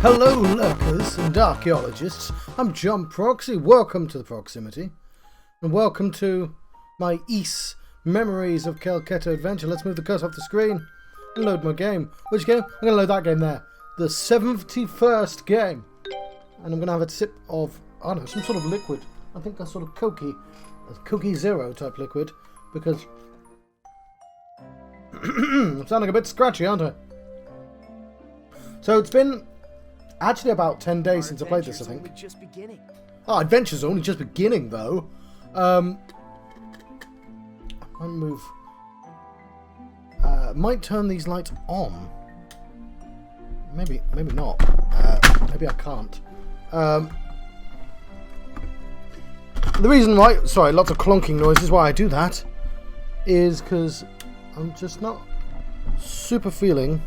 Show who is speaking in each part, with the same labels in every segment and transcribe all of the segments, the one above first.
Speaker 1: Hello lurkers and archaeologists, I'm John Proxy, welcome to the Proximity, and welcome to my Memories of Celceta adventure. Let's move the cursor off the screen and load my game. Which game? I'm going to load that game there. The 71st game. And I'm going to have a sip of, I don't know, some sort of liquid. I think that's sort of Coke Zero type liquid, because I'm sounding a bit scratchy, aren't I? So it's been actually about 10 days since I played this, I think. Oh, adventure's only just beginning, though. I'll move. Might turn these lights on. Maybe not. Maybe I can't. The reason why, sorry, lots of clonking noises, why I do that is because I'm just not super feeling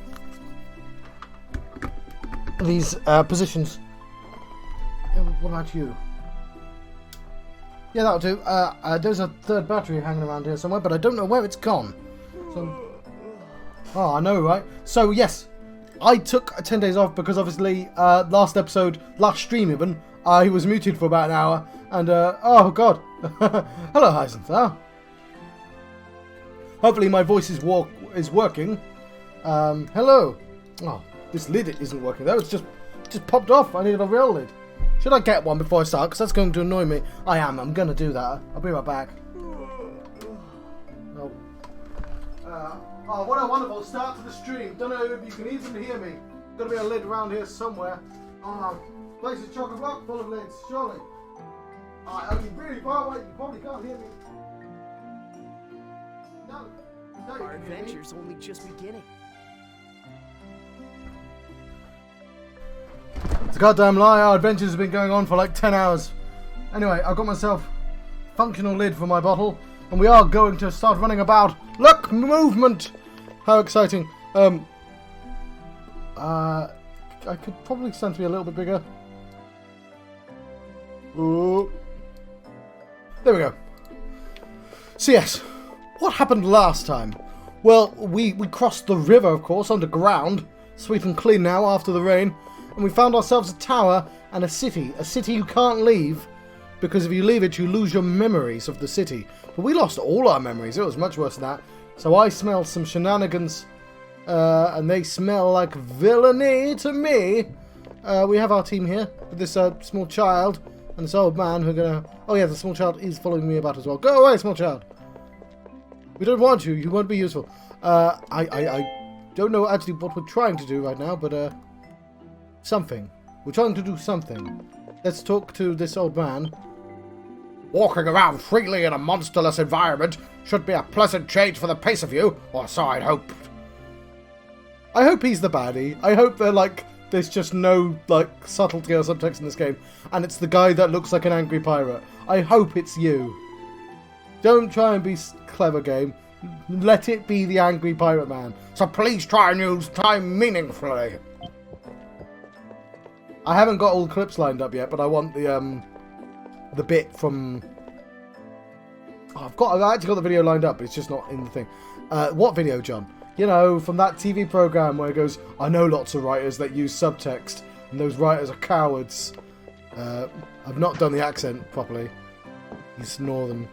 Speaker 1: these positions. What about you? Yeah, that'll do. There's a third battery hanging around here somewhere, but I don't know where it's gone. So, oh, I know, right? So, yes, I took 10 days off because obviously last stream even, I was muted for about an hour, and oh god. Hello, Hyacinth. Hopefully my voice is working. Hello. Oh, this lid isn't working though. It's just popped off. I needed a real lid. Should I get one before I start? Because that's going to annoy me. I'm going to do that. I'll be right back. Oh, what a wonderful start to the stream. Don't know if you can even hear me. Got to be a lid around here somewhere. Oh, place is chock a block full of lids, surely. I'll be really far away. You probably can't hear me. No, our adventure's only just beginning. It's a goddamn lie, our adventures have been going on for like 10 hours. Anyway, I've got myself a functional lid for my bottle, and we are going to start running about. Look, movement! How exciting. I could probably stand to be a little bit bigger. Ooh. There we go. So yes, what happened last time? Well, we crossed the river, of course, underground, sweet and clean now after the rain. And we found ourselves a tower and a city you can't leave, because if you leave it, you lose your memories of the city. But we lost all our memories. It was much worse than that. So I smell some shenanigans, and they smell like villainy to me. We have our team here with this small child and this old man who are gonna. Oh yeah, the small child is following me about as well. Go away, small child. We don't want you. You won't be useful. I don't know actually what we're trying to do right now, but something. We're trying to do something. Let's talk to this old man. Walking around freely in a monsterless environment should be a pleasant change for the pace of you, or so I'd hope. I hope he's the baddie. I hope there's just no subtlety or subtext in this game, and it's the guy that looks like an angry pirate. I hope it's you. Don't try and be clever, game. Let it be the angry pirate man. So please try and use time meaningfully. I haven't got all the clips lined up yet, but I want the bit from. Oh, I've actually got the video lined up, but it's just not in the thing. What video, John? You know, from that TV program where it goes, I know lots of writers that use subtext, and those writers are cowards. I've not done the accent properly. He's northern.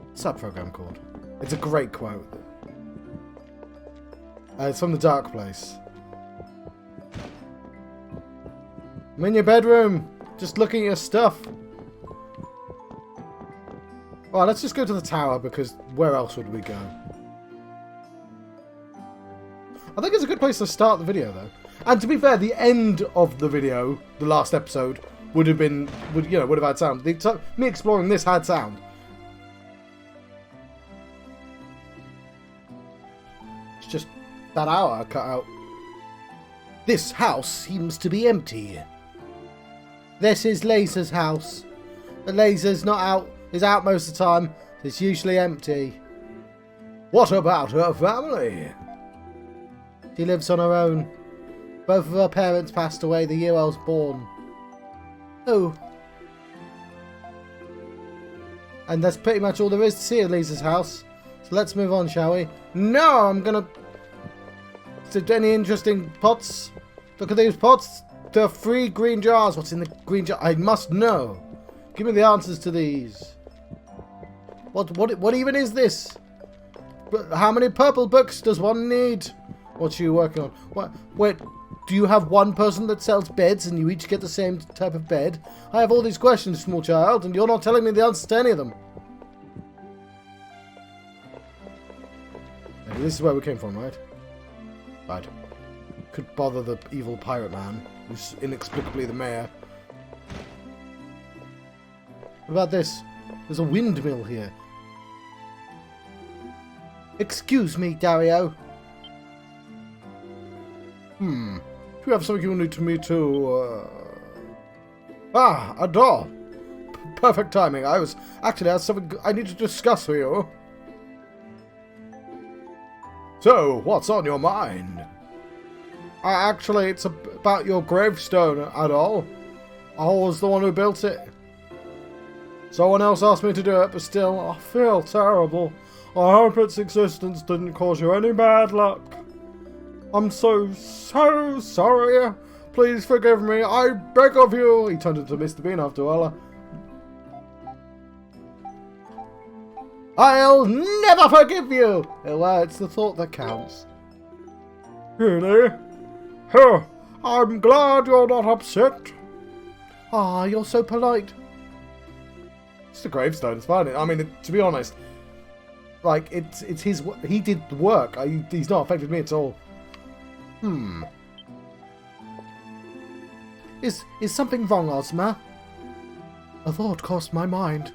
Speaker 1: What's that program called? It's a great quote. It's from The Dark Place. I'm in your bedroom, just looking at your stuff. Alright, let's just go to the tower, because where else would we go? I think it's a good place to start the video, though. And to be fair, the end of the video, the last episode, would have had sound. Me exploring this had sound. It's just that hour I cut out. This house seems to be empty. This is Laser's house. But Laser's not out. Is out most of the time. It's usually empty. What about her family? She lives on her own. Both of her parents passed away the year I was born. Oh. And that's pretty much all there is to see at Lisa's house. So let's move on, shall we? No, I'm gonna... Is there any interesting pots? Look at these pots. They're 3 green jars. What's in the green jar? I must know. Give me the answers to these. What even is this? How many purple books does one need? What's you working on? What? Wait, do you have one person that sells beds and you each get the same type of bed? I have all these questions, small child, and you're not telling me the answers to any of them. Maybe this is where we came from, right? Right. Could bother the evil pirate man, who's inexplicably the mayor. What about this? There's a windmill here. Excuse me, Dario. Do you have something you need to me to, Adol. Perfect timing. I have something I need to discuss with you. So, what's on your mind? Actually, it's about your gravestone, Adol. I was the one who built it. Someone else asked me to do it, but still, I feel terrible. I hope its existence didn't cause you any bad luck. I'm so sorry. Please forgive me. I beg of you. He turned into Mr. Bean after all. I'll never forgive you. Well, it's the thought that counts. Really? Huh. I'm glad you're not upset. Ah, you're so polite. It's a gravestone. It's fine. I mean, to be honest, like it's his. He did the work. He's not affected me at all. Is something wrong, Ozma? A thought crossed my mind.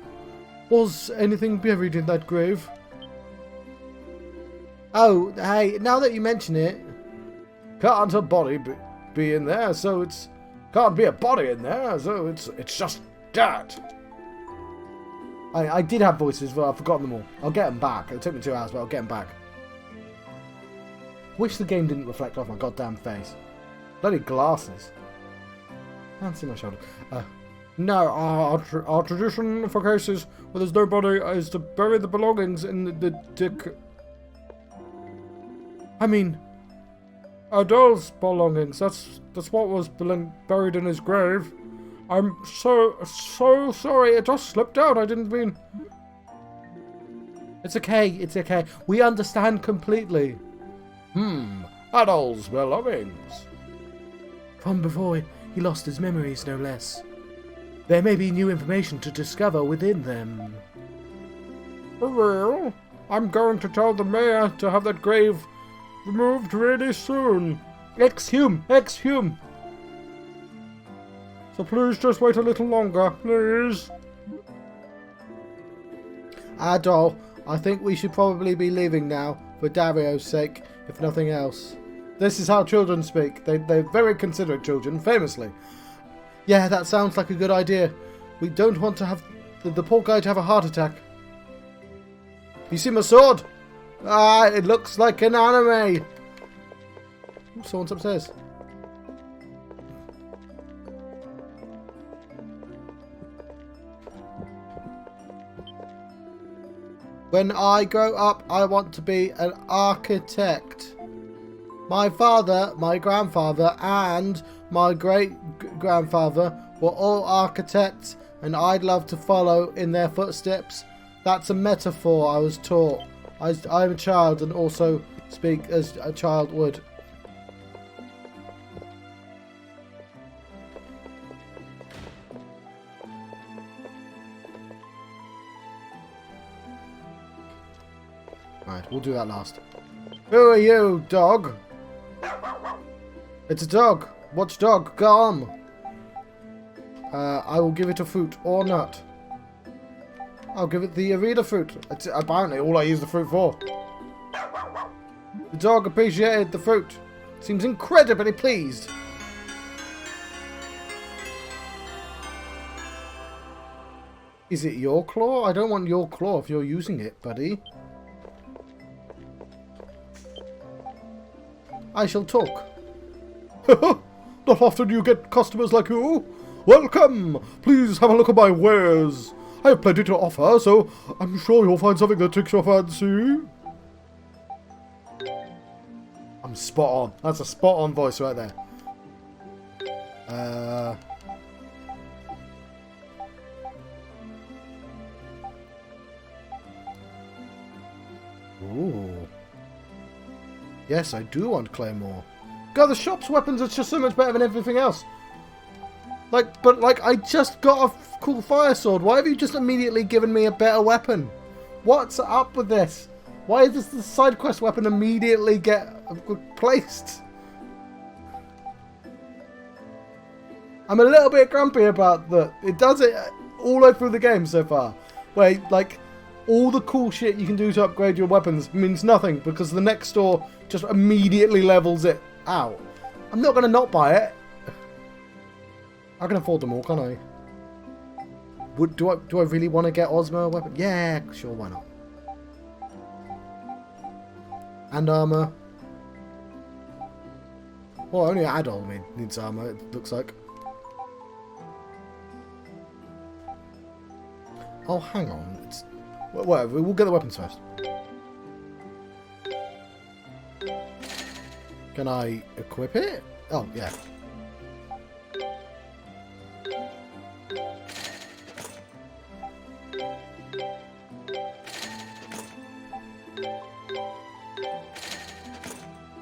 Speaker 1: Was anything buried in that grave? Oh, hey, now that you mention it, can't a body be in there? So can't be a body in there. So it's just dirt. I did have voices, but I've forgotten them all. I'll get them back. It took me 2 hours, but I'll get them back. Wish the game didn't reflect off my goddamn face. Bloody glasses. Can't see my shoulder. No, our tradition for cases where there's no body is to bury the belongings in the dick. I mean, Adol's belongings. That's what was buried in his grave. I'm so sorry. It just slipped out. I didn't mean. It's okay. It's okay. We understand completely. Adol's belongings. From before he lost his memories, no less. There may be new information to discover within them. Well, I'm going to tell the mayor to have that grave removed really soon. Exhume! So please just wait a little longer, please. Adol, I think we should probably be leaving now, for Dario's sake, if nothing else. This is how children speak. They're very considerate children, famously. Yeah, that sounds like a good idea. We don't want to have the poor guy to have a heart attack. You see my sword? Ah, it looks like an anime. Someone's upstairs. When I grow up, I want to be an architect. My father, my grandfather, and my great-grandfather were all architects, and I'd love to follow in their footsteps. That's a metaphor I was taught. I'm a child and also speak as a child would. Right, we'll do that last. Who are you, dog? It's a dog. Watchdog, come. I will give it a fruit or nut. I'll give it the Arena fruit. It's apparently all I use the fruit for. The dog appreciated the fruit. Seems incredibly pleased. Is it your claw? I don't want your claw if you're using it, buddy. I shall talk. Not often you get customers like you. Welcome! Please have a look at my wares. I have plenty to offer, so I'm sure you'll find something that takes your fancy. I'm spot on. That's a spot on voice right there. Ooh. Yes, I do want Claymore. God, the shop's weapons are just so much better than everything else. But I just got a cool fire sword. Why have you just immediately given me a better weapon? What's up with this? Why does the side quest weapon immediately get replaced? I'm a little bit grumpy about that. It does it all the way through the game so far. Where, like, all the cool shit you can do to upgrade your weapons means nothing because the next store just immediately levels it out. I'm not going to not buy it. I can afford them all, can't I? Do I really want to get Ozma a weapon? Yeah, sure, why not? And armor. Well, only Adol needs armor, it looks like. Oh, hang on. It's, well, whatever, we'll get the weapons first. Can I equip it? Oh, yeah.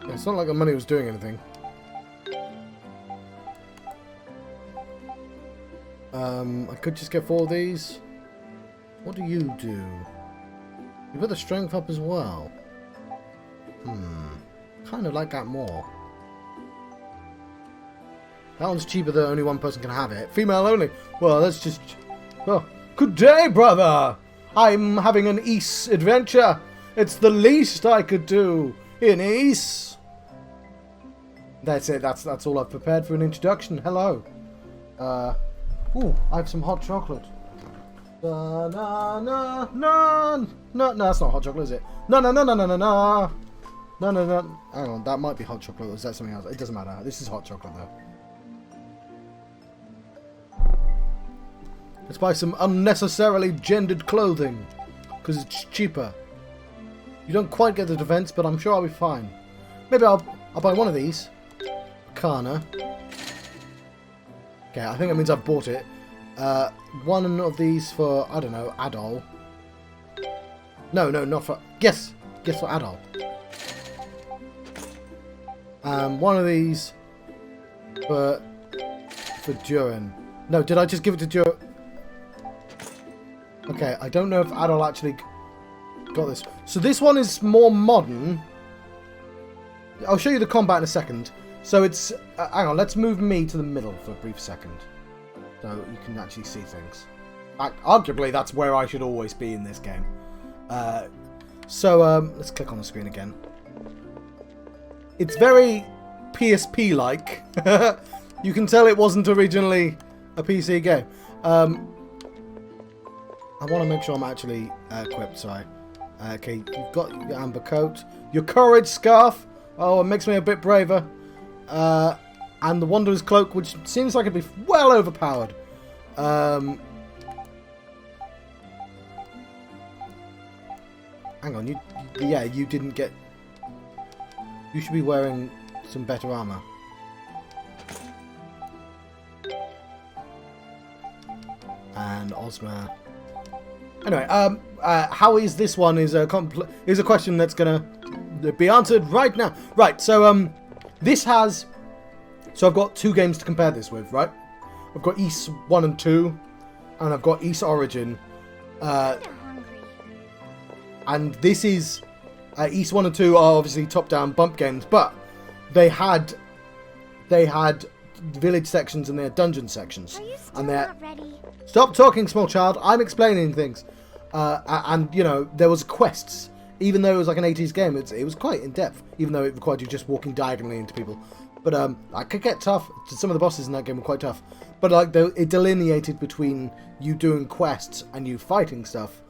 Speaker 1: It's not like the money was doing anything. I could just get 4 of these. What do you do? You put the strength up as well. Kind of like that more. That one's cheaper though, only one person can have it. Female only. Well, that's just... Oh. Good day, brother! I'm having an East adventure. It's the least I could do in East. That's it. That's all I've prepared for an introduction. Hello. Ooh, I have some hot chocolate. No, that's not hot chocolate, is it? No. Hang on, that might be hot chocolate, or is that something else? It doesn't matter. This is hot chocolate, though. Let's buy some unnecessarily gendered clothing, because it's cheaper. You don't quite get the defense, but I'm sure I'll be fine. Maybe I'll buy one of these. Kana. Okay, I think that means I've bought it. One of these for, I don't know, Adol. No, not for... Yes, for Adol. One of these for Durin. No, did I just give it to Durin? Okay, I don't know if Adol actually got this. So this one is more modern. I'll show you the combat in a second. So it's... hang on, let's move me to the middle for a brief second. So you can actually see things. Arguably, that's where I should always be in this game. Let's click on the screen again. It's very PSP-like. You can tell it wasn't originally a PC game. I want to make sure I'm actually equipped, sorry. Okay, you've got your amber coat. Your courage scarf. Oh, it makes me a bit braver. And the Wanderer's Cloak, which seems like it'd be well overpowered. Hang on, you didn't get... You should be wearing some better armor. And Ozma. Anyway, how is this one is a question that's gonna be answered right now. Right, so this has... So I've got 2 games to compare this with, right? I've got East 1 and 2, and I've got East Origin. And this is... East 1 and 2 are obviously top-down bump games, but they had village sections and they had dungeon sections.
Speaker 2: Are you still
Speaker 1: and
Speaker 2: not ready?
Speaker 1: Stop talking, small child. I'm explaining things. And, you know, there was quests. Even though it was like an 80s game, it was quite in-depth, even though it required you just walking diagonally into people. But I could get tough. Some of the bosses in that game were quite tough. But like it delineated between you doing quests and you fighting stuff.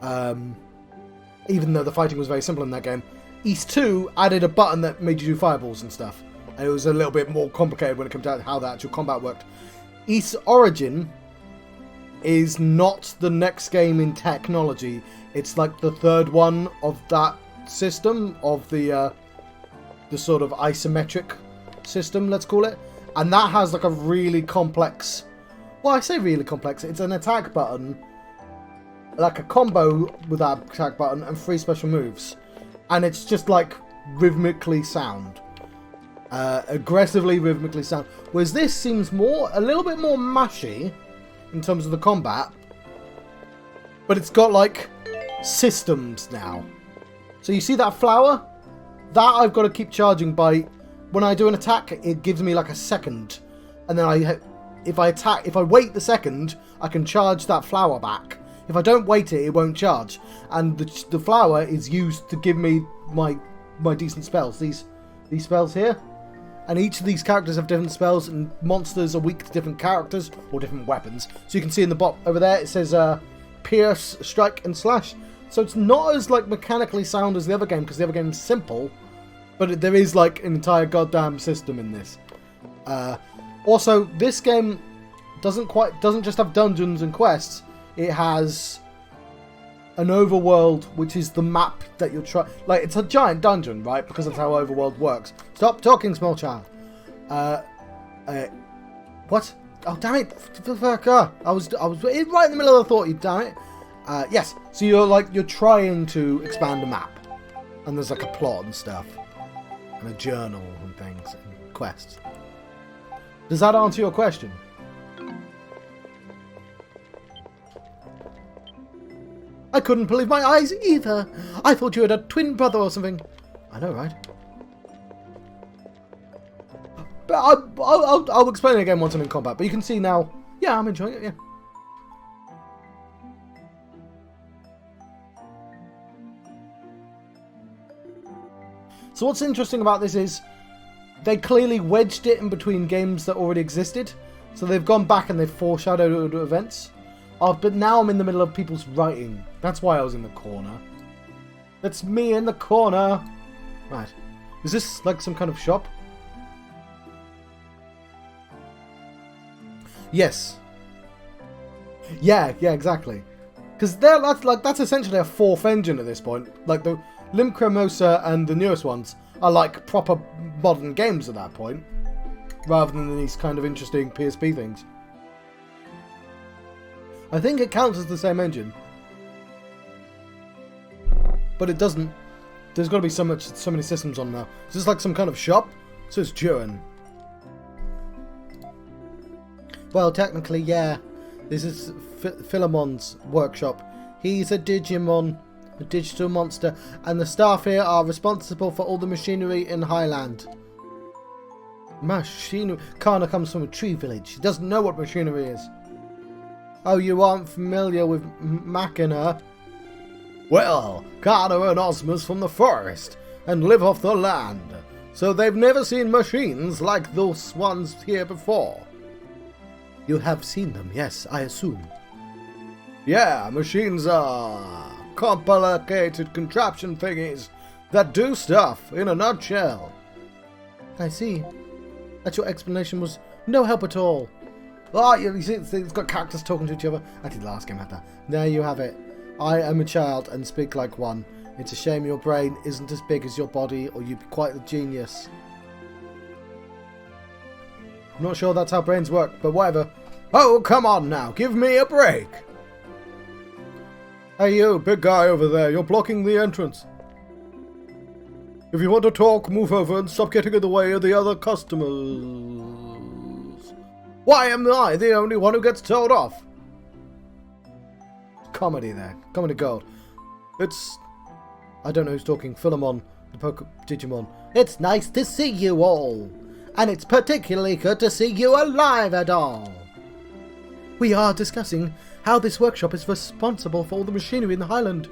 Speaker 1: Even though the fighting was very simple in that game. East 2 added a button that made you do fireballs and stuff. And it was a little bit more complicated when it comes down to how the actual combat worked. East Origin is not the next game in technology. It's like the 3rd one of that system, of the the sort of isometric system, let's call it. And that has like a really complex... Well, I say really complex. It's an attack button, like a combo with that attack button, and 3 special moves. And it's just like rhythmically sound. Aggressively rhythmically sound. Whereas this seems a little bit more mashy in terms of the combat. But it's got like systems now. So you see that flower? That I've got to keep charging by... When I do an attack, it gives me like a second. And then if I wait the second, I can charge that flower back. If I don't wait it, it won't charge. And the flower is used to give me my decent spells. These spells here. And each of these characters have different spells, and monsters are weak to different characters or different weapons. So you can see in the bot over there, it says Pierce, Strike, and Slash. So it's not as like mechanically sound as the other game, because the other game is simple. But there is like an entire goddamn system in this. Also, this game doesn't just have dungeons and quests. It has an overworld, which is the map that you're trying... Like, it's a giant dungeon, right? Because that's how overworld works. Stop talking, small child. What? Oh, damn it! I was right in the middle of the thought, you damn it. Yes. So you're trying to expand a map, and there's like a plot and stuff, and a journal and things and quests. Does that answer your question? I couldn't believe my eyes either. I thought you had a twin brother or something. I know, right? But I'll explain it again once I'm in combat. But you can see now. Yeah, I'm enjoying it. Yeah. So what's interesting about this is they clearly wedged it in between games that already existed. So they've gone back and they've foreshadowed events. But now I'm in the middle of people's writing. That's why I was in the corner. That's me in the corner. Right. Is this like some kind of shop? Yes. Yeah, exactly. Because that's essentially a 4th engine at this point. Like the Lim Cremosa and the newest ones are like proper modern games at that point, rather than these kind of interesting PSP things. I think it counts as the same engine, but it doesn't. There's got to be so many systems on now. Is this like some kind of shop? So it's Durin. Well, technically, yeah. This is Philemon's workshop. He's a Digimon, a digital monster, and the staff here are responsible for all the machinery in Highland. Machinery? Kana comes from a tree village. He doesn't know what machinery is. Oh, you aren't familiar with Machina? Well, Kana and Osmos from the forest, and live off the land, so they've never seen machines like those ones here before. You have seen them, yes, I assume. Yeah, machines are complicated contraption thingies that do stuff, in a nutshell. I see. That your explanation was no help at all. Oh, you see, it's got characters talking to each other. I did last game had that. There you have it. I am a child and speak like one. It's a shame your brain isn't as big as your body, or you'd be quite a genius. I'm not sure that's how brains work, but whatever. Oh, come on now, give me a break. Hey you, big guy over there, you're blocking the entrance. If you want to talk, move over and stop getting in the way of the other customers. Why am I the only one who gets told off? Comedy there. Comedy gold. It's... I don't know who's talking. Philemon, the Digimon. It's nice to see you all. And it's particularly good to see you alive, Adol. We are discussing how this workshop is responsible for all the machinery in the Highland.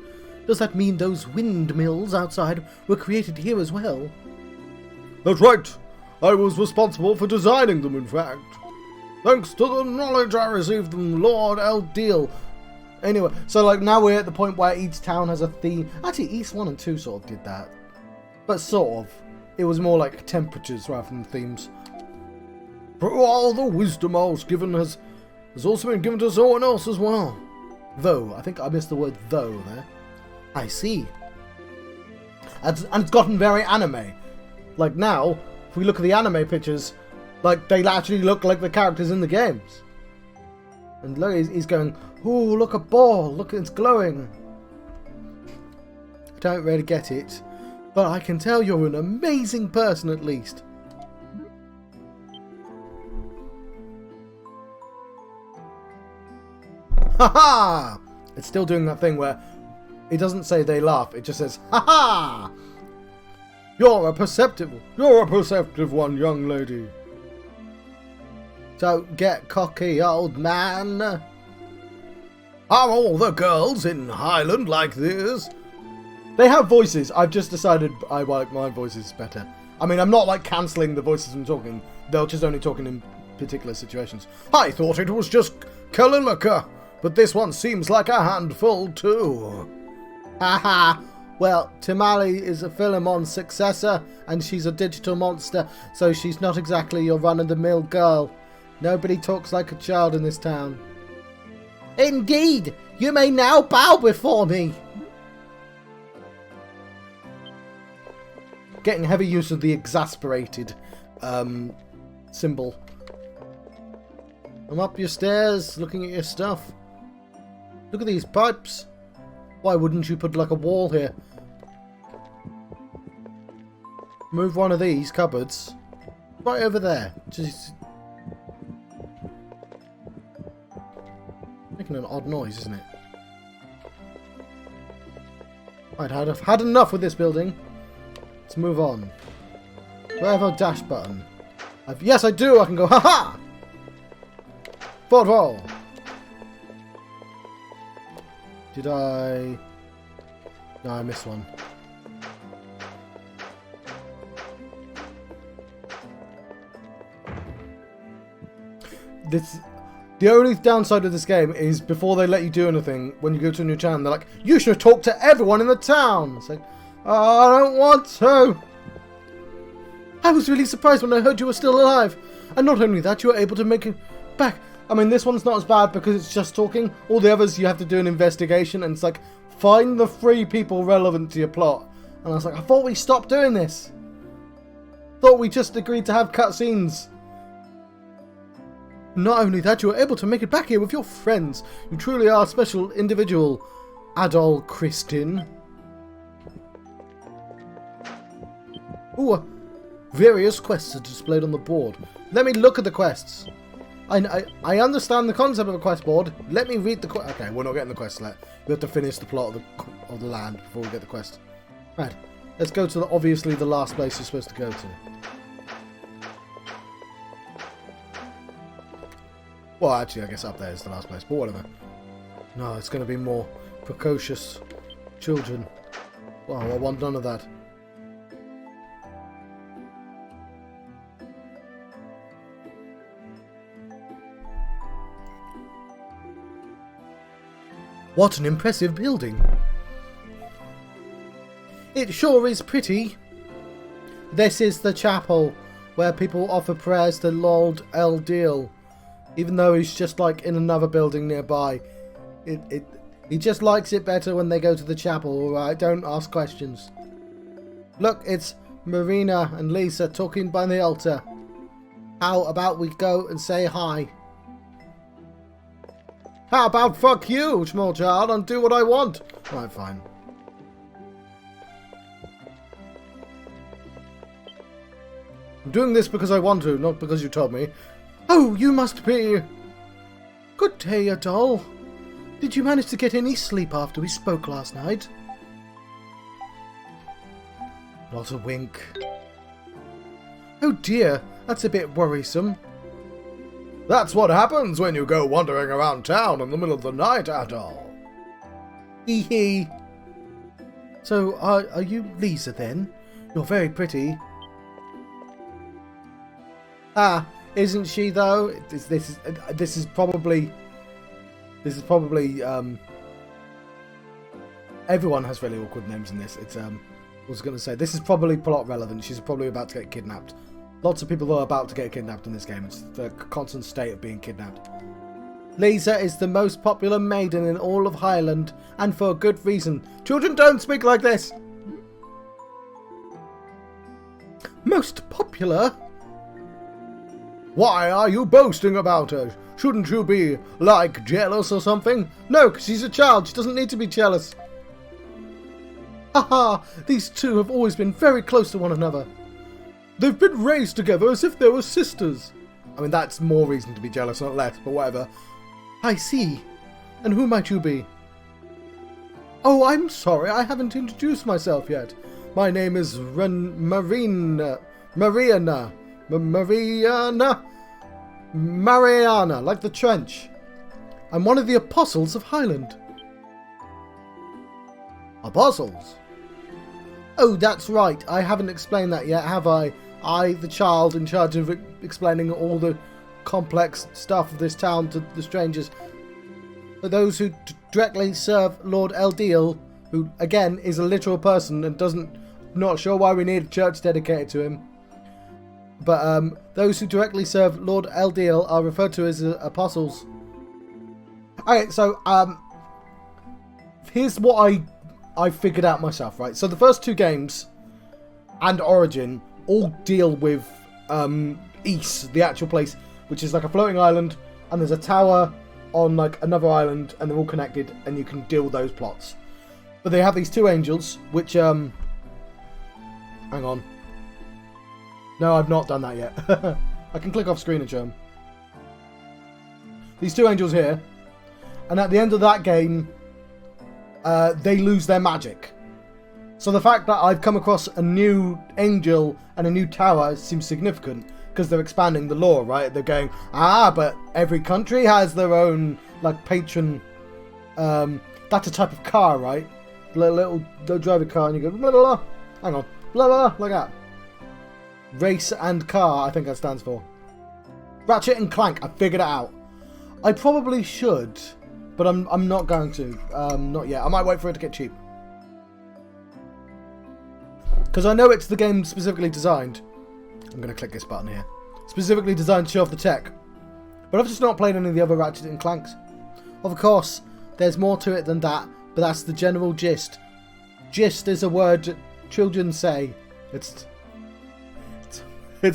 Speaker 1: Does that mean those windmills outside were created here as well? That's right. I was responsible for designing them, in fact. Thanks to the knowledge I received from Lord Eldil. Anyway, so like now we're at the point where each town has a theme. Actually, East 1 and 2 sort of did that. But sort of. It was more like temperatures rather than themes. For all the wisdom I was given has also been given to someone else as well. Though, I think I missed the word though there. I see. And it's gotten very anime. Like now, if we look at the anime pictures, like they actually look like the characters in the games. And look, he's going, "Ooh, look, a ball! Look, it's glowing." I don't really get it, but I can tell you're an amazing person at least. Ha-ha! It's still doing that thing where it doesn't say they laugh, it just says, "Ha-ha! You're a perceptive one, young lady. Don't get cocky, old man. Are all the girls in Highland like this?" They have voices. I've just decided I like my voices better. I mean, I'm not like cancelling the voices from talking. They're just only talking in particular situations. "I thought it was just Kalilaka, but this one seems like a handful too." Haha. Well, Tamale is a Philemon's successor, and she's a digital monster, so she's not exactly your run-of-the-mill girl. Nobody talks like a child in this town. Indeed! You may now bow before me! Getting heavy use of the exasperated symbol. I'm up your stairs, looking at your stuff. Look at these pipes. Why wouldn't you put like a wall here? Move one of these cupboards right over there. Just making an odd noise, isn't it? Right, I've had enough with this building. Let's move on. Do I have a dash button? Yes, I do. I can go, haha! Forward roll. Did I... No, I missed one. The only downside of this game is before they let you do anything, when you go to a new town, they're like, "You should talk to everyone in the town." It's like, "Oh, I don't want to." I was really surprised when I heard you were still alive. And not only that, you were able to make it back. I mean, this one's not as bad because it's just talking. All the others, you have to do an investigation, and it's like, find the 3 people relevant to your plot. And I was like, I thought we stopped doing this. Thought we just agreed to have cutscenes. Not only that, you were able to make it back here with your friends. You truly are a special individual, Adol Kristin. Ooh, various quests are displayed on the board. Let me look at the quests. I understand the concept of a quest board. Let me read the quest. Okay, we're not getting the quest yet. We have to finish the plot of the land before we get the quest. Right, let's go to obviously the last place you're supposed to go to. Well, actually, I guess up there is the last place, but whatever. No, it's going to be more precocious children. Wow, I want none of that. What an impressive building. It sure is pretty. This is the chapel where people offer prayers to Lord Eldil. Even though he's just like in another building nearby. He just likes it better when they go to the chapel, alright? Don't ask questions. Look, it's Marina and Lisa talking by the altar. How about we go and say hi? How about fuck you, small child, and do what I want? Right, fine. I'm doing this because I want to, not because you told me. Oh, you must be... Good day, Adol. Did you manage to get any sleep after we spoke last night? Not a wink. Oh dear, that's a bit worrisome. That's what happens when you go wandering around town in the middle of the night, Adol. Hee hee. So, are you Lisa then? You're very pretty. Ah, isn't she though? This is probably everyone has really awkward names in this. It's I was going to say this is probably plot relevant. She's probably about to get kidnapped. Lots of people are about to get kidnapped in this game. It's the constant state of being kidnapped. Lisa is the most popular maiden in all of Highland, and for a good reason. Children don't speak like this! Most popular? Why are you boasting about her? Shouldn't you be, like, jealous or something? No, because she's a child. She doesn't need to be jealous. Haha, these two have always been very close to one another. They've been raised together as if they were sisters. I mean, that's more reason to be jealous, not less, but whatever. I see. And who might you be? Oh, I'm sorry, I haven't introduced myself yet. My name is Mariana, like the trench. I'm one of the Apostles of Highland. Apostles? Oh, that's right. I haven't explained that yet, have I? I, the child in charge of explaining all the complex stuff of this town to the strangers. For those who directly serve Lord Adol, who, again, is a literal person and not sure why we need a church dedicated to him. But those who directly serve Lord Adol are referred to as apostles. Alright, so here's what I figured out myself, right? So the first two games and Origin all deal with Ys, the actual place, which is like a floating island, and there's a tower on like another island, and they're all connected, and you can deal with those plots. But they have these two angels, which hang on. No, I've not done that yet. I can click off screen and show them. These two angels here, and at the end of that game, they lose their magic. So the fact that I've come across a new angel and a new tower seems significant, because they're expanding the lore, right? They're going, but every country has their own, like, patron, that's a type of car, right? Little drive a car and you go, blah, blah, blah. Hang on, blah, blah, like that. Race and car, I think that stands for. Ratchet and Clank, I figured it out. I probably should, but I'm not going to, not yet. I might wait for it to get cheap. Because I know it's the game specifically designed. I'm going to click this button here. Specifically designed to show off the tech. But I've just not played any of the other Ratchet and Clanks. Of course, there's more to it than that, but that's the general gist. Gist is a word children say. It's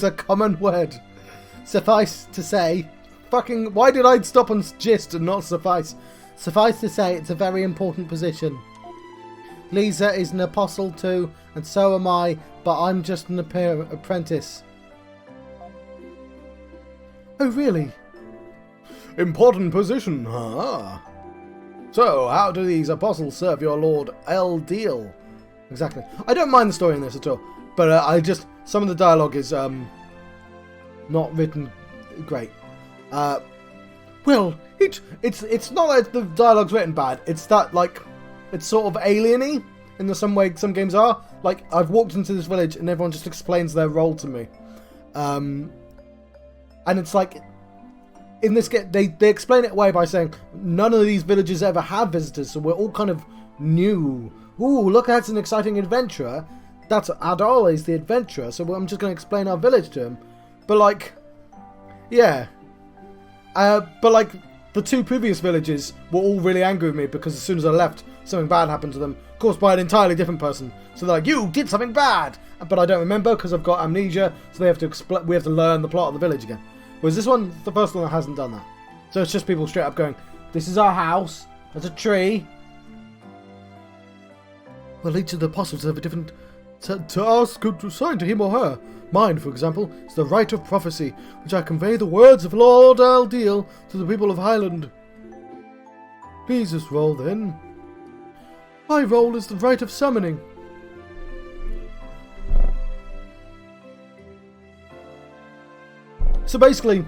Speaker 1: a common word. Suffice to say, why did I stop on gist and not suffice? Suffice to say, it's a very important position. Lisa is an apostle too, and so am I, but I'm just an apprentice. Oh, really? Important position, huh? So, how do these apostles serve your Lord Adol? Exactly. I don't mind the story in this at all, but some of the dialogue is not written great. Well, it's not that the dialogue's written bad. It's that, like, it's sort of alien-y in some way some games are. Like, I've walked into this village and everyone just explains their role to me. And it's like, in this game, they explain it away by saying, none of these villages ever have visitors, so we're all kind of new. Ooh, look, that's an exciting adventurer. That's Adol is the adventurer, so I'm just going to explain our village to him. But, like, yeah. But, like, the two previous villages were all really angry with me because as soon as I left, something bad happened to them, caused by an entirely different person. So they're like, you did something bad! But I don't remember because I've got amnesia, so we have to learn the plot of the village again. Whereas this one, the first one that hasn't done that. So it's just people straight up going, this is our house, there's a tree. Well, each of the apostles have a different task assigned to him or her. Mine, for example, is the right of prophecy, which I convey the words of Lord Adol to the people of Highland. Please just roll then. My role is the right of summoning. So basically,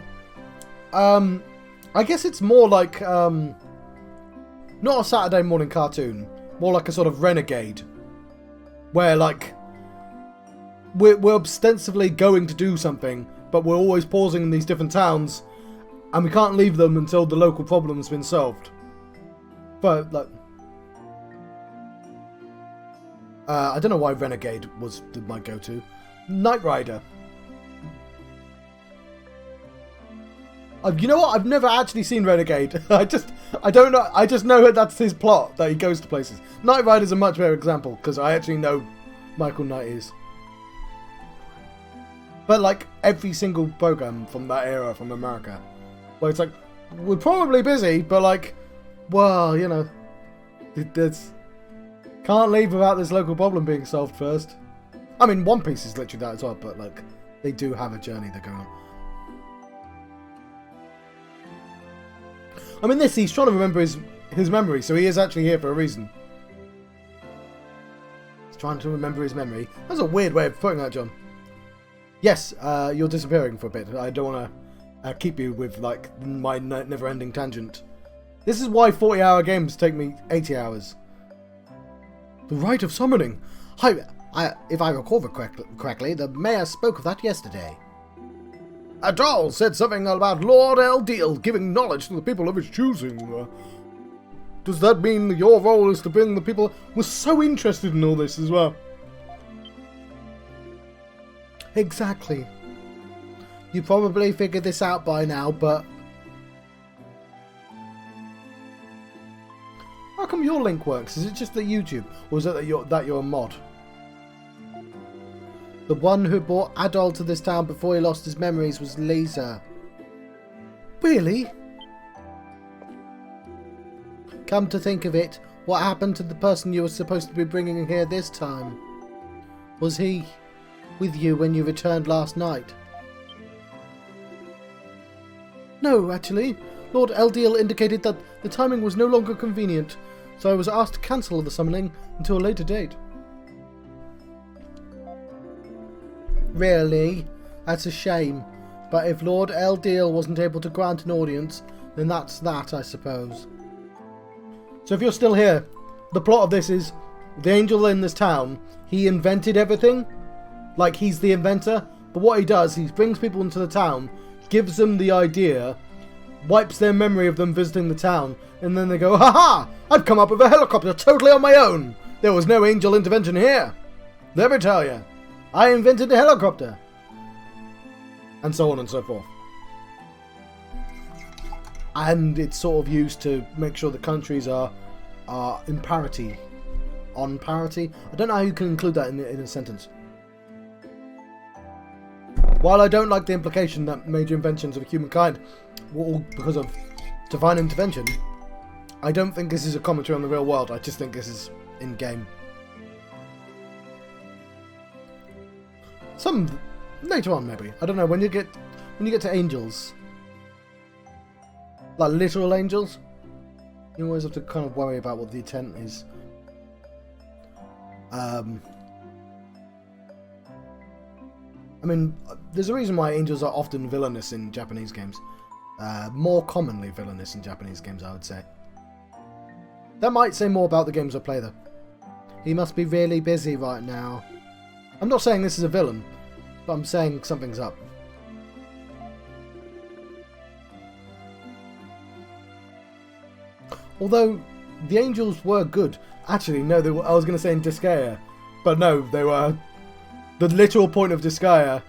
Speaker 1: I guess it's more like, not a Saturday morning cartoon, more like a sort of renegade, where like, we're ostensibly going to do something, but we're always pausing in these different towns, and we can't leave them until the local problem's been solved. But, like, I don't know why Renegade was my go-to. Knight Rider. You know what? I've never actually seen Renegade. I don't know. I just know that that's his plot, that he goes to places. Knight Rider's a much better example, because I actually know Michael Knight is. But like every single program from that era from America, where it's like, we're probably busy, but like, well, you know, there's can't leave without this local problem being solved first. I mean, One Piece is literally that as well, but like, they do have a journey they're going on. I mean, he's trying to remember his memory, so he is actually here for a reason. He's trying to remember his memory. That's a weird way of putting that, John. Yes, you're disappearing for a bit. I don't want to keep you with like my never-ending tangent. This is why 40-hour games take me 80 hours. The rite of summoning. If I recall correctly, the mayor spoke of that yesterday. Adol said something about Lord Adol giving knowledge to the people of his choosing. Does that mean your role is to bring the people? We're so interested in all this as well. Exactly. You probably figured this out by now, but how come your link works? Is it just the YouTube, or is it that you're a mod? The one who brought Adol to this town before he lost his memories was Lisa. Really? Come to think of it, what happened to the person you were supposed to be bringing here this time? Was he with you when you returned last night? No, actually. Lord Adol indicated that the timing was no longer convenient, so I was asked to cancel the summoning until a later date. Really? That's a shame. But if Lord Adol wasn't able to grant an audience, then that's that, I suppose. So if you're still here, the plot of this is the angel in this town, he invented everything. Like, he's the inventor. But what he does, he brings people into the town, gives them the idea, wipes their memory of them visiting the town, and then they go, "Ha-ha! I've come up with a helicopter totally on my own! There was no angel intervention here! Let me tell you, I invented a helicopter!" And so on and so forth. And it's sort of used to make sure the countries are in parity. On parity? I don't know how you can include that in a sentence. While I don't like the implication that major inventions of humankind were all because of divine intervention, I don't think this is a commentary on the real world. I just think this is in-game. Some later on, maybe. I don't know. When you get to angels, like literal angels, you always have to kind of worry about what the intent is. I mean, there's a reason why angels are often villainous in Japanese games. More commonly villainous in Japanese games, I would say. That might say more about the games I play, though. He must be really busy right now. I'm not saying this is a villain, but I'm saying something's up. Although, the angels were good. Actually, no, I was going to say in Disgaea, but no, they were... The literal point of Disgaea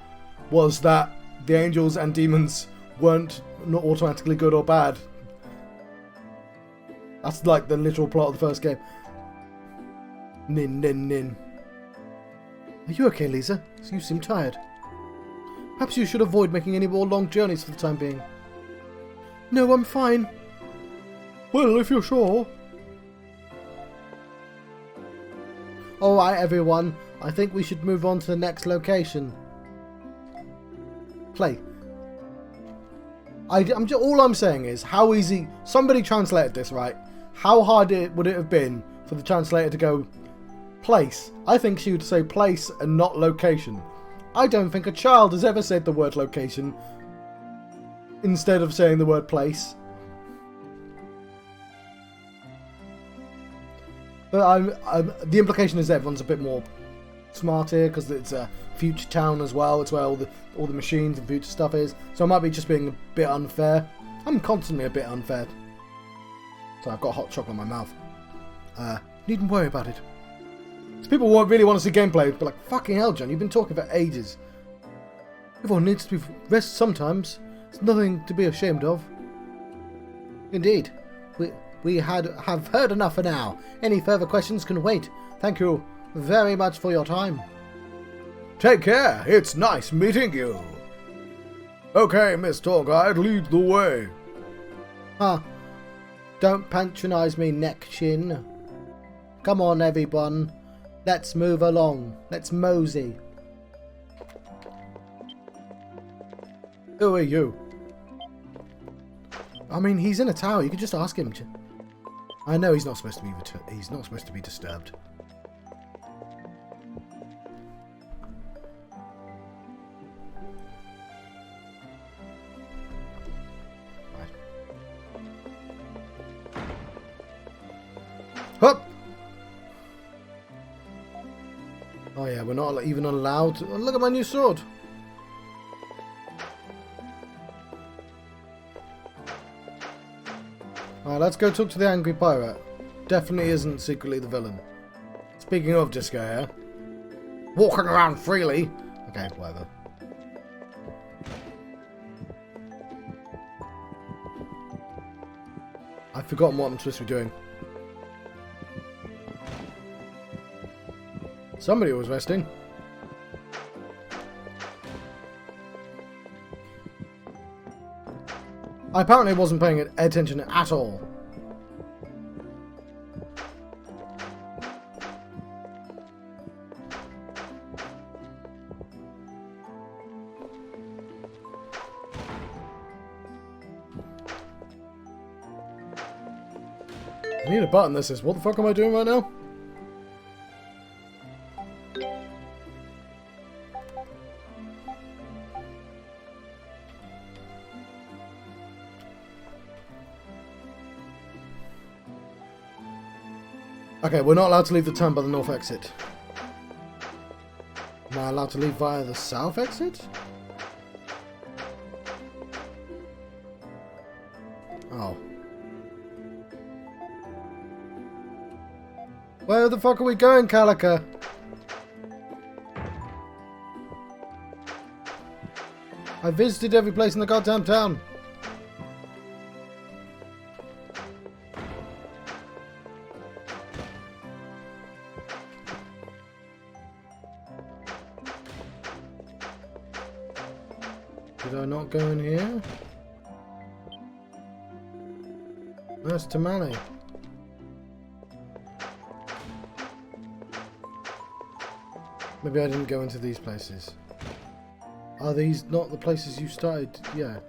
Speaker 1: was that the angels and demons weren't not automatically good or bad. That's like the literal plot of the first game. Nin, nin, nin. Are you okay, Lisa? You seem tired. Perhaps you should avoid making any more long journeys for the time being. No, I'm fine. Well, if you're sure. Alright, everyone. I think we should move on to the next location. Play. All I'm saying is, how easy... Somebody translated this, right? How hard would it have been for the translator to go, place? I think she would say place and not location. I don't think a child has ever said the word location instead of saying the word place. But the implication is everyone's a bit more smart here because it's a future town as well. It's where all the machines and future stuff is. So I might be just being a bit unfair. I'm constantly a bit unfair. So I've got hot chocolate in my mouth. Needn't worry about it. So people won't really want to see gameplay, but like, fucking hell, John, you've been talking for ages. Everyone needs to rest sometimes. It's nothing to be ashamed of. Indeed. We have heard enough for now. Any further questions can wait. Thank you very much for your time. Take care. It's nice meeting you. Okay, Miss Tour Guide, lead the way. Huh. Don't patronise me, neck chin. Come on, everyone. Let's move along. Let's mosey. Who are you? I mean, he's in a tower. You could just ask him. I know he's not supposed to be. He's not supposed to be disturbed. Right. Hup! Oh yeah, we're not even allowed to... Oh, look at my new sword. Alright, let's go talk to the angry pirate. Definitely isn't secretly the villain. Speaking of Disco here. Walking around freely. Okay, whatever. I've forgotten what I'm supposed to be doing. Somebody was resting. I apparently wasn't paying attention at all. I need a button that says, what the fuck am I doing right now? Okay, we're not allowed to leave the town by the north exit. Am I allowed to leave via the south exit? Oh. Where the fuck are we going, Calica? I visited every place in the goddamn town. Did I not go in here? Where's Tamale? Maybe I didn't go into these places. Are these not the places you started? Yeah.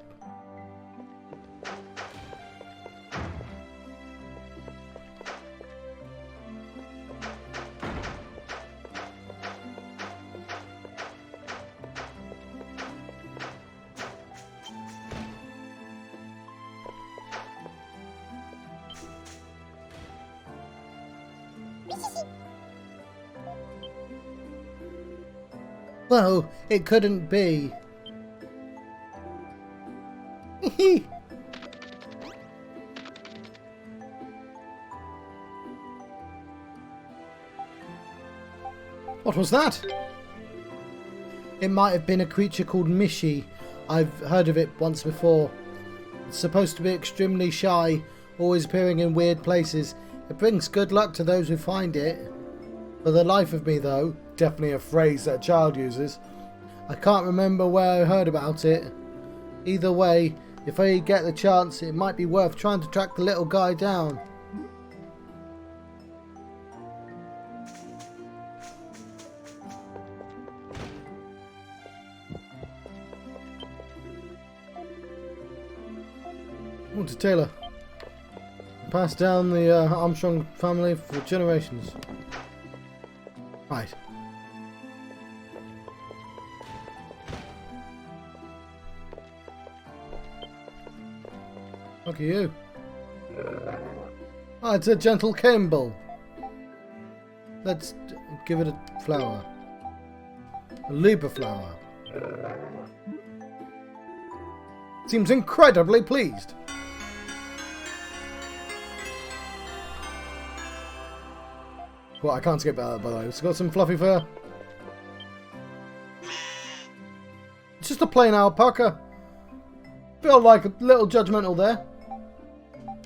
Speaker 1: Well, it couldn't be. What was that? It might have been a creature called Mishi. I've heard of it once before. It's supposed to be extremely shy, always appearing in weird places. It brings good luck to those who find it. For the life of me, though, definitely a phrase that a child uses, I can't remember where I heard about it. Either way, if I get the chance, it might be worth trying to track the little guy down. To Taylor. Passed down the Armstrong family for generations. Right. Look at you. Ah, it's a gentle Campbell. Let's give it a flower. A Libra flower. Seems incredibly pleased. Well, I can't skip that, by the way. It's got some fluffy fur. It's just a plain alpaca. Feel like a little judgmental there.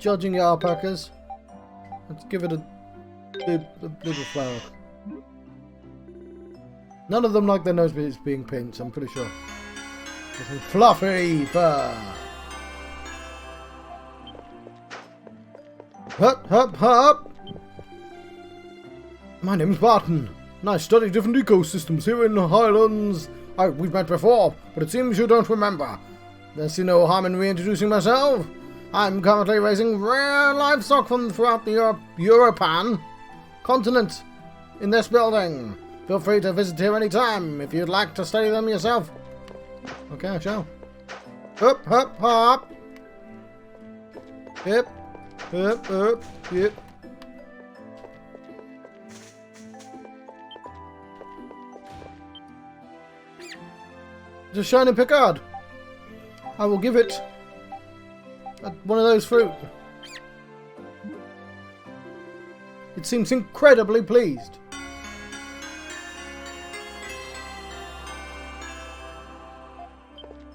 Speaker 1: Judging the alpacas. Let's give it a little flower. None of them like their nose being pinched, I'm pretty sure. Some fluffy fur. Hup, hup, hup. My name's Barton, and I study different ecosystems here in the Highlands. We've met before, but it seems you don't remember. There's no harm in reintroducing myself. I'm currently raising rare livestock from throughout the Europan continent in this building. Feel free to visit here anytime if you'd like to study them yourself. Okay, I shall. Hop, hop, hop. Yep. Yep, yep, yep. It's a shiny Picard. I will give it one of those fruit. It seems incredibly pleased.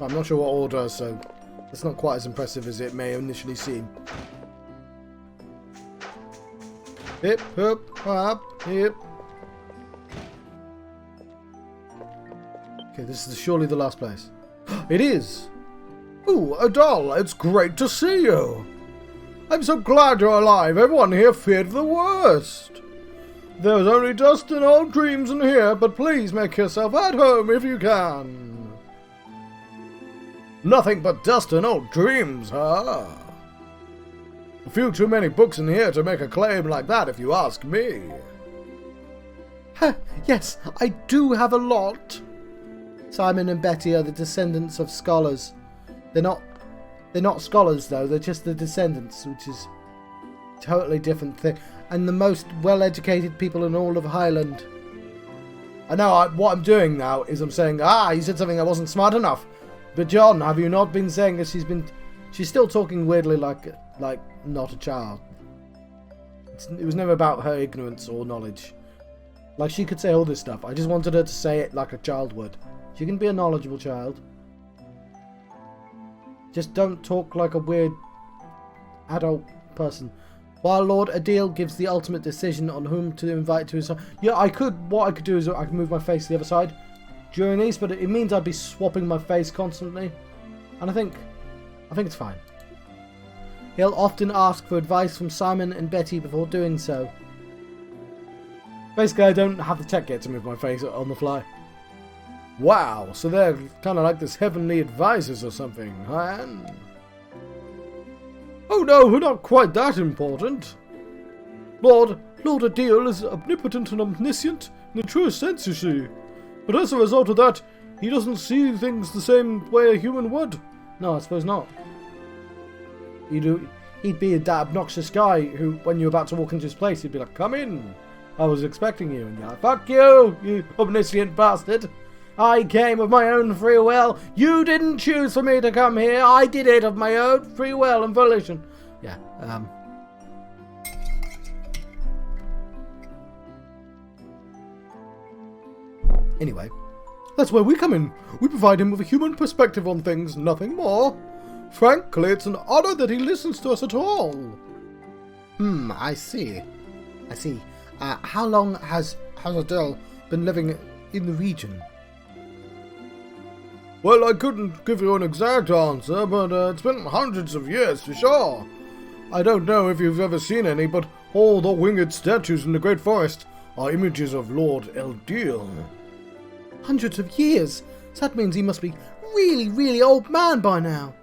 Speaker 1: I'm not sure what all does, so it's not quite as impressive as it may initially seem. Hip, hop, hop, hip. Okay, this is surely the last place. It is! Ooh, Adol, it's great to see you! I'm so glad you're alive. Everyone here feared the worst. There's only dust and old dreams in here, but please make yourself at home if you can. Nothing but dust and old dreams, huh? A few too many books in here to make a claim like that, if you ask me. Yes, I do have a lot. Simon and Betty are the descendants of scholars. They're not scholars, though. They're just the descendants, which is a totally different thing. And the most well-educated people in all of Highland. I know what I'm doing now is I'm saying, you said something that wasn't smart enough. But John, have you not been saying that she's still talking weirdly like not a child. It was never about her ignorance or knowledge. Like, she could say all this stuff. I just wanted her to say it like a child would. She can be a knowledgeable child. Just don't talk like a weird adult person. While Lord Adil gives the ultimate decision on whom to invite to his side. Yeah, what I could do is I could move my face to the other side during these, but it means I'd be swapping my face constantly. And I think it's fine. He'll often ask for advice from Simon and Betty before doing so. Basically, I don't have the tech yet to move my face on the fly. Wow, so they're kind of like this heavenly advisors or something, huh? Oh no, we're not quite that important. Lord Adil is omnipotent and omniscient in the truest sense, you see. But as a result of that, he doesn't see things the same way a human would. No, I suppose not. He'd be that obnoxious guy who, when you're about to walk into his place, he'd be like, "Come in. I was expecting you." And you're like, "Fuck you, you omniscient bastard. I came of my own free will. You didn't choose for me to come here. I did it of my own free will and volition." Yeah, Anyway, that's where we come in. We provide him with a human perspective on things, nothing more. Frankly, it's an honor that he listens to us at all. I see. How long has Adol been living in the region? Well, I couldn't give you an exact answer, but it's been hundreds of years for sure. I don't know if you've ever seen any, but all the winged statues in the Great Forest are images of Lord Eldil. Hundreds of years? So that means he must be really, really old man by now.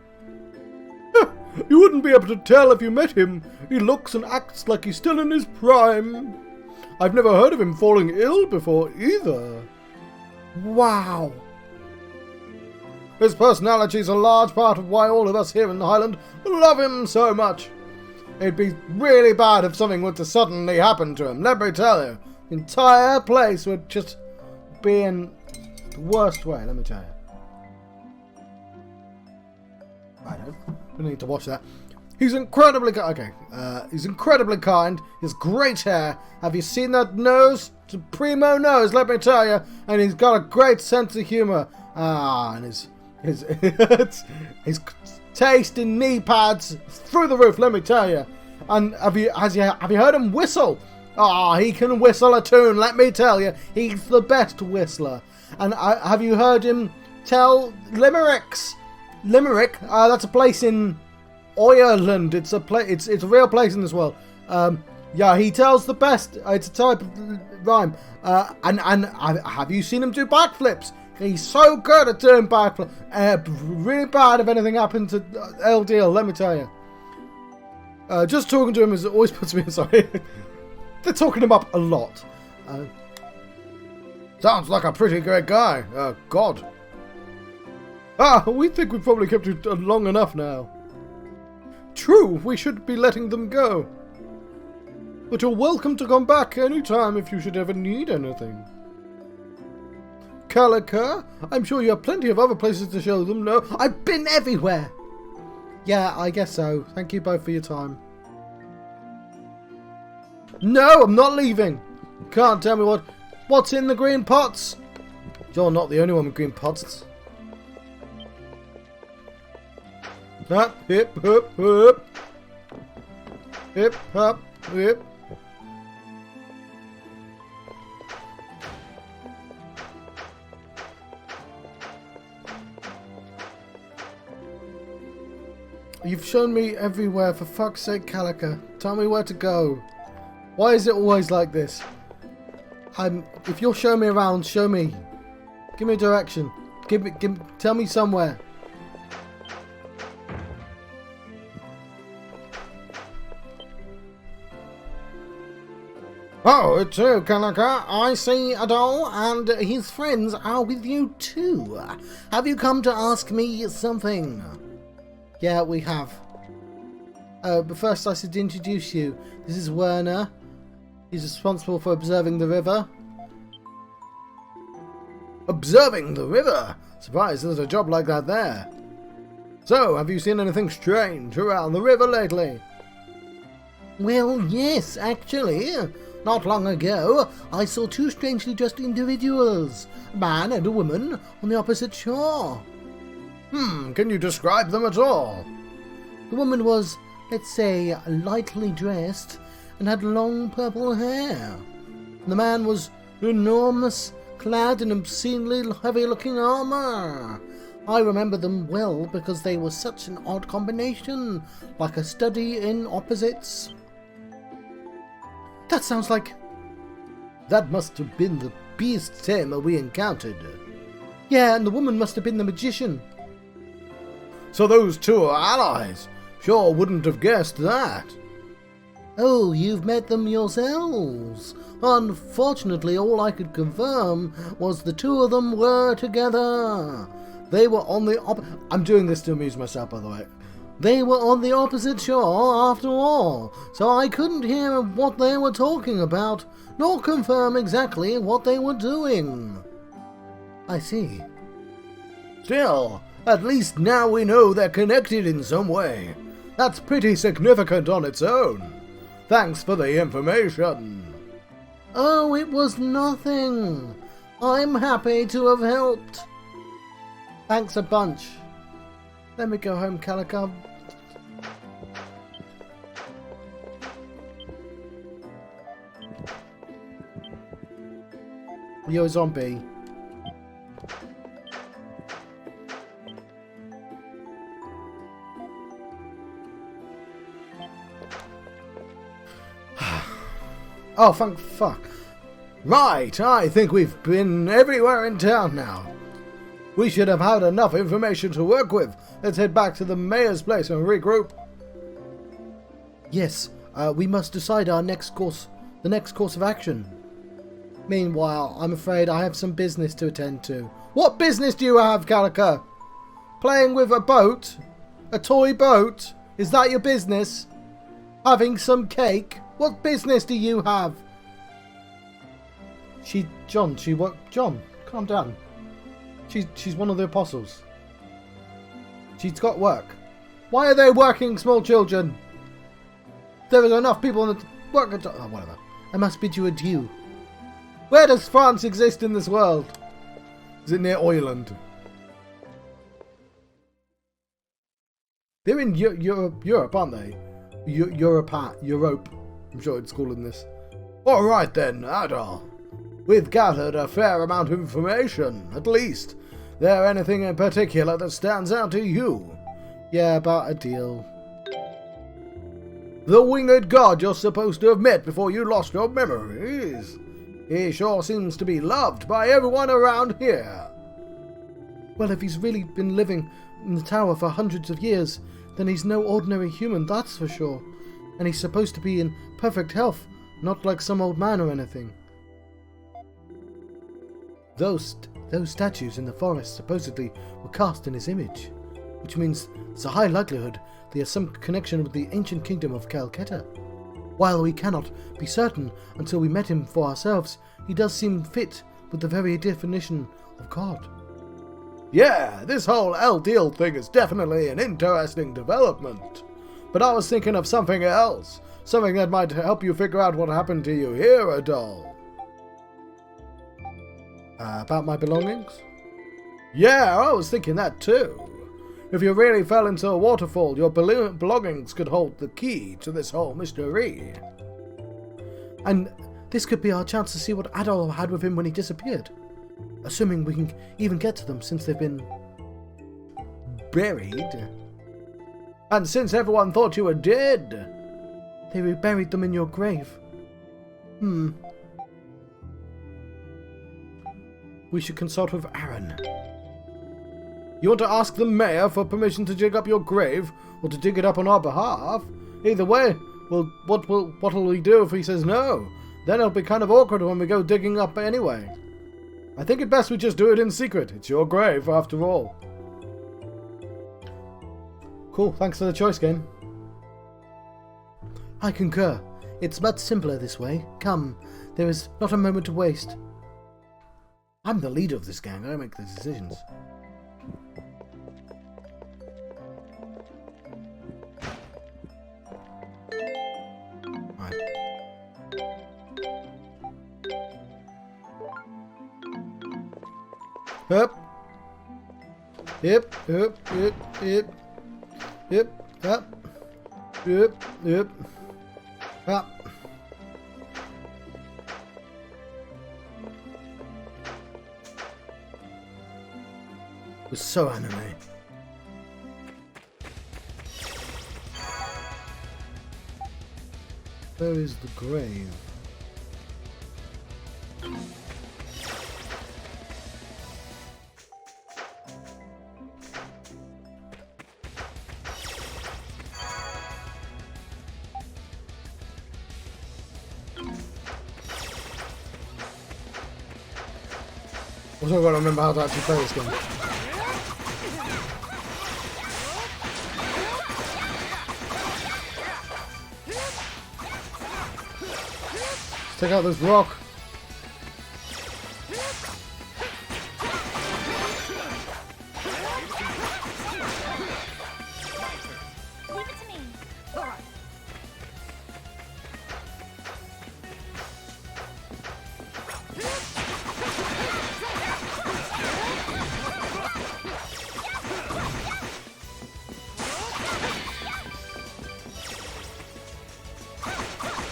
Speaker 1: You wouldn't be able to tell if you met him. He looks and acts like he's still in his prime. I've never heard of him falling ill before either. Wow. His personality is a large part of why all of us here in the Highland love him so much. It'd be really bad if something were to suddenly happen to him, let me tell you. The entire place would just be in the worst way, let me tell you. Righto. We need to watch that. He's incredibly he's incredibly kind. He has great hair. Have you seen that nose? It's a primo nose, let me tell you. And he's got a great sense of humour. And his taste in knee pads through the roof, let me tell you. And have you heard him whistle? Ah, he can whistle a tune, let me tell you. He's the best whistler. And have you heard him tell limericks? Limerick, that's a place in Ireland. It's a real place in this world. Yeah, he tells the best. It's a type of rhyme. And have you seen him do backflips? He's so good at doing backflips. Really bad if anything happened to LDL, let me tell you. Just talking to him always puts me sorry. They're talking him up a lot. Sounds like a pretty great guy. God. We think we've probably kept you long enough now. True, we should be letting them go. But you're welcome to come back anytime if you should ever need anything. Calica, I'm sure you have plenty of other places to show them, no? I've been everywhere! Yeah, I guess so. Thank you both for your time. No, I'm not leaving! Can't tell me what's in the green pots? You're not the only one with green pots. Hip, hip, hip. Hip, hop, hip. You've shown me everywhere, for fuck's sake, Calica. Tell me where to go. Why is it always like this? If you'll show me around, show me. Give me a direction. Tell me somewhere. Oh, it's you, Calica. I see Adol and his friends are with you too. Have you come to ask me something? Yeah, we have. But first I should introduce you. This is Werner. He's responsible for observing the river. Observing the river? Surprised there's a job like that there. So, have you seen anything strange around the river lately? Well, yes, actually. Not long ago, I saw two strangely dressed individuals, a man and a woman, on the opposite shore. Can you describe them at all? The woman was, let's say, lightly dressed and had long purple hair. The man was enormous, clad in obscenely heavy-looking armour. I remember them well because they were such an odd combination, like a study in opposites. That sounds like... That must have been the beast tamer we encountered. Yeah, and the woman must have been the magician. So those two are allies. Sure wouldn't have guessed that. Oh, you've met them yourselves. Unfortunately, all I could confirm was the two of them were together. They were on the I'm doing this to amuse myself, by the way. They were on the opposite shore, after all, so I couldn't hear what they were talking about, nor confirm exactly what they were doing. I see. Still, at least now we know they're connected in some way. That's pretty significant on its own. Thanks for the information. Oh, it was nothing. I'm happy to have helped. Thanks a bunch. Let me go home, Calica. You're a zombie. Oh, fuck. Right, I think we've been everywhere in town now. We should have had enough information to work with. Let's head back to the mayor's place and regroup. Yes, we must decide our next course, the next course of action. Meanwhile, I'm afraid I have some business to attend to. What business do you have, Calica? Playing with a boat? A toy boat? Is that your business? Having cake? What business do you have? John, calm down. She's one of the apostles. She's got work. Why are they working, small children? There is enough people in the work. Oh, whatever. I must bid you adieu. Where does France exist in this world? Is it near Ireland? They're in Europe, aren't they? Europe. I'm sure it's called in this. Alright then, Adol. We've gathered a fair amount of information, at least. There anything in particular that stands out to you? Yeah, about Adol. The winged god you're supposed to have met before you lost your memories. He sure seems to be loved by everyone around here. Well, if he's really been living in the tower for hundreds of years, then he's no ordinary human, that's for sure. And he's supposed to be in perfect health, not like some old man or anything. Those statues in the forest supposedly were cast in his image, which means there's a high likelihood they have some connection with the ancient kingdom of Celceta. While we cannot be certain until we met him for ourselves, he does seem fit with the very definition of God. Yeah, this whole Adol thing is definitely an interesting development. But I was thinking of something else. Something that might help you figure out what happened to you here, Adol. About my belongings? Yeah, I was thinking that too. If you really fell into a waterfall, your belongings could hold the key to this whole mystery. And this could be our chance to see what Adol had with him when he disappeared. Assuming we can even get to them since they've been buried. And since everyone thought you were dead. They buried them in your grave. We should consult with Aaron. You want to ask the mayor for permission to dig up your grave, or to dig it up on our behalf? Either way, well, what'll we do if he says no? Then it'll be kind of awkward when we go digging up anyway. I think it best we just do it in secret. It's your grave, after all. Cool, thanks for the choice, game. I concur. It's much simpler this way. Come, there is not a moment to waste. I'm the leader of this gang. I make the decisions. Right. Up. Yep. Up. Yep. Yep. Yep. Up. Yep. Yep. Up. It was so anime. Where is the grave? Also got to remember how to actually play this game. Let's take out this rock.
Speaker 2: Leave it to me. All right.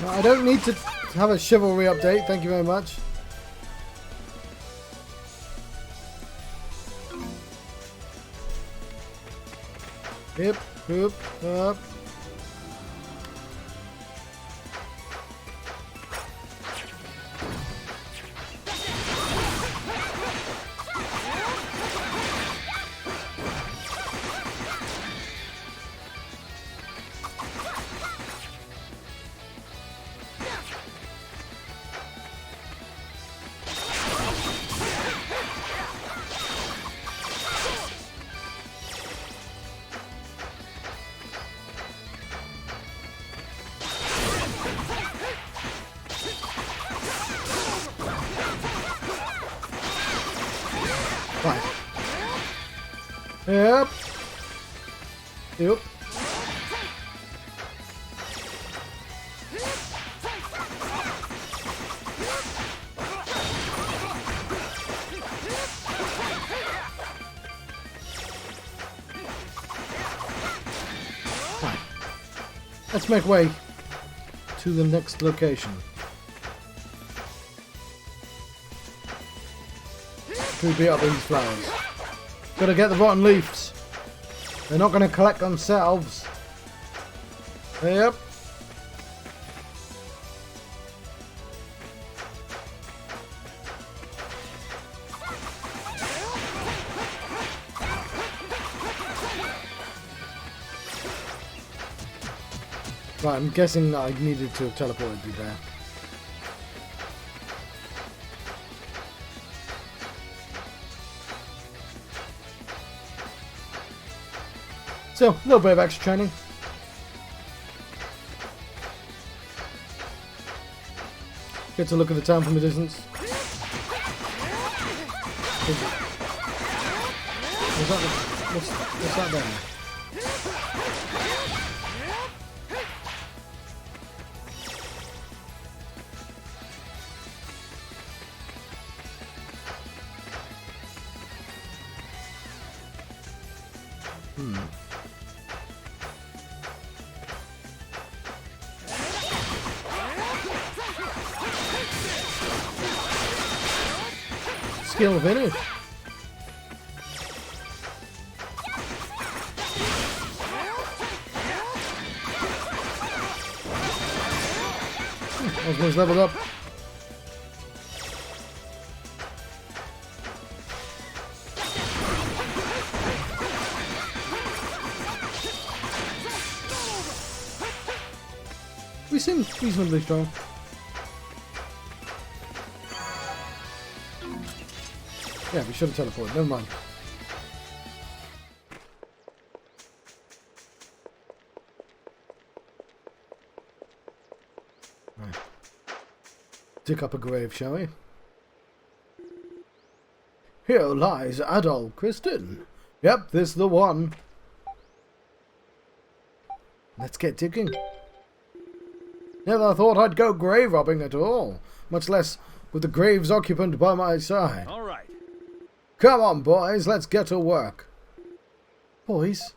Speaker 1: I don't need to have a chivalry update, thank you very much. Yep, yep, up. Right. Yep. Yep. Right. Let's make way to the next location. after we beat up these flowers. Gotta get the rotten leaves. They're not gonna collect themselves. Yep. Right, I'm guessing I needed to have teleported through there. So, a little bit of extra training. Get to look at the town from a distance. What's that there? Skill finish. Osmo's leveled up. We seem reasonably strong. Yeah, we should have teleported. Never mind. Right. Dig up a grave, shall we? Here lies Adol, Kristen. Yep, this is the one. Let's get digging. Never thought I'd go grave robbing at all, much less with the grave's occupant by my side.
Speaker 3: All right.
Speaker 1: Come on, boys, let's get to work. Boys?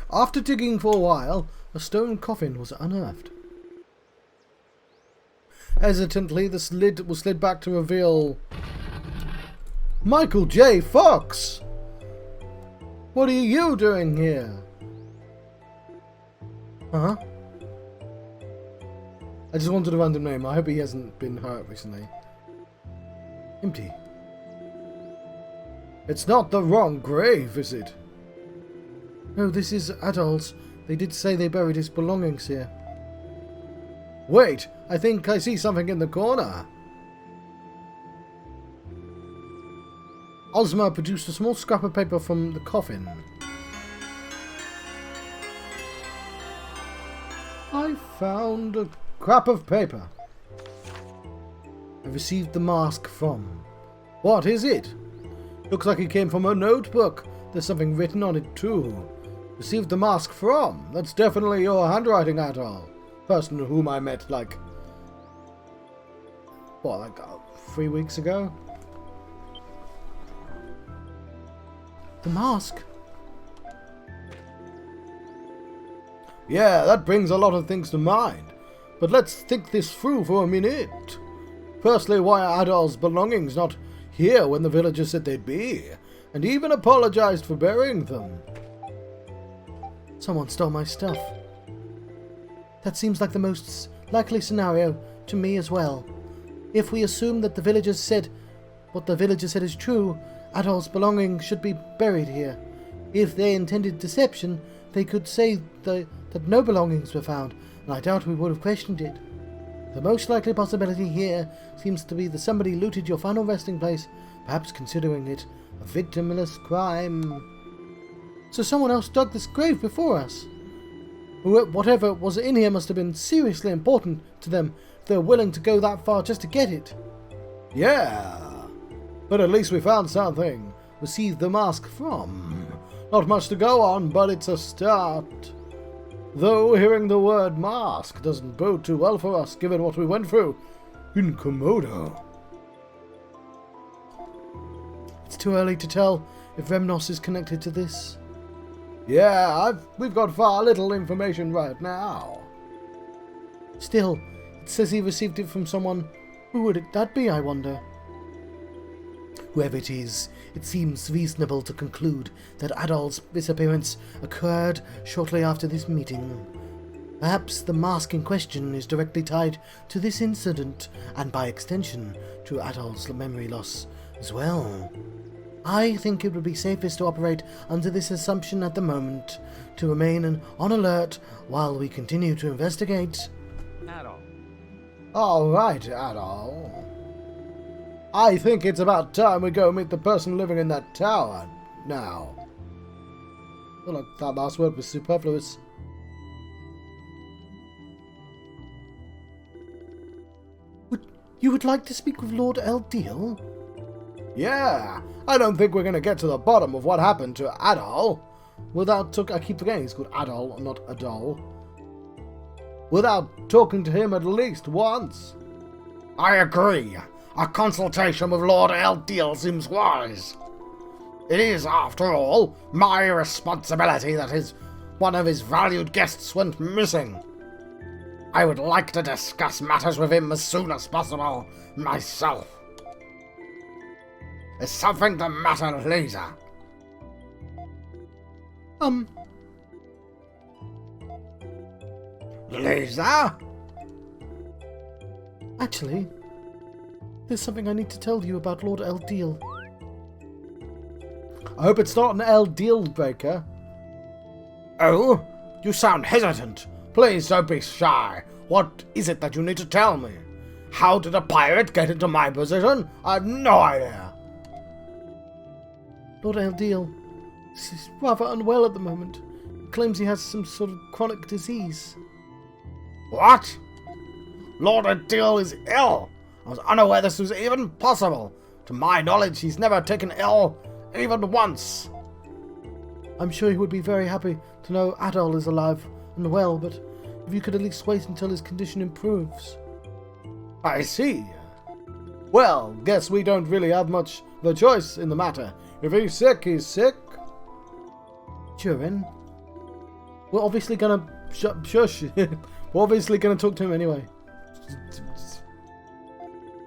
Speaker 1: After digging for a while, a stone coffin was unearthed. Hesitantly, the lid was slid back to reveal Michael J. Fox! What are you doing here? Huh? I just wanted a random name. I hope he hasn't been hurt recently. Empty. It's not the wrong grave, is it? No, this is Adol's. They did say they buried his belongings here. Wait, I think I see something in the corner. Ozma produced a small scrap of paper from the coffin. I found a scrap of paper. I received the mask from. What is it? Looks like it came from a notebook. There's something written on it too. Received the mask from. That's definitely your handwriting, Adol. Person whom I met like 3 weeks ago? The mask? Yeah, that brings a lot of things to mind. But let's think this through for a minute. Firstly, why are Adol's belongings not here when the villagers said they'd be? And even apologized for burying them. Someone stole my stuff. That seems like the most likely scenario to me as well. If we assume that the villagers said what the villagers said is true, Adol's belongings should be buried here. If they intended deception, they could say that no belongings were found, and I doubt we would have questioned it. The most likely possibility here seems to be that somebody looted your final resting place, perhaps considering it a victimless crime. So someone else dug this grave before us. Whatever was in here must have been seriously important to them if they were willing to go that far just to get it. Yeah, but at least we found something. Received the mask from. Not much to go on, but it's a start. Though hearing the word mask doesn't bode too well for us, given what we went through in Komodo. It's too early to tell if Remnos is connected to this. Yeah, we've got far little information right now. Still, It says he received it from someone. Who would that be, I wonder? Whoever it is, it seems reasonable to conclude that Adol's disappearance occurred shortly after this meeting. Perhaps the mask in question is directly tied to this incident, and by extension, to Adol's memory loss as well. I think it would be safest to operate under this assumption at the moment, to remain on alert while we continue to investigate.
Speaker 3: Adol.
Speaker 1: All right, Adol. I think it's about time we go meet the person living in that tower now. I feel like that last word was superfluous. You would like to speak with Lord Adol? Yeah, I don't think we're going to get to the bottom of what happened to Adol I keep forgetting he's called Adol, not Adol. Without talking to him at least once. I agree. A consultation with Lord Adol seems wise. It is, after all, my responsibility that one of his valued guests went missing. I would like to discuss matters with him as soon as possible, myself. Is something the matter, Lisa? Lisa? Actually, there's something I need to tell you about Lord Adol. I hope it's not an deal breaker. Oh? You sound hesitant. Please don't be shy. What is it that you need to tell me? How did a pirate get into my position? I have no idea. Lord Adol is rather unwell at the moment. He claims he has some sort of chronic disease. What? Lord Adol is ill? I was unaware this was even possible. To my knowledge, he's never taken ill even once. I'm sure he would be very happy to know Adol is alive and well, but if you could at least wait until his condition improves. I see. Well, guess we don't really have much of a choice in the matter. If he's sick, he's sick. Turin, we're obviously gonna shush. We're obviously gonna talk to him anyway.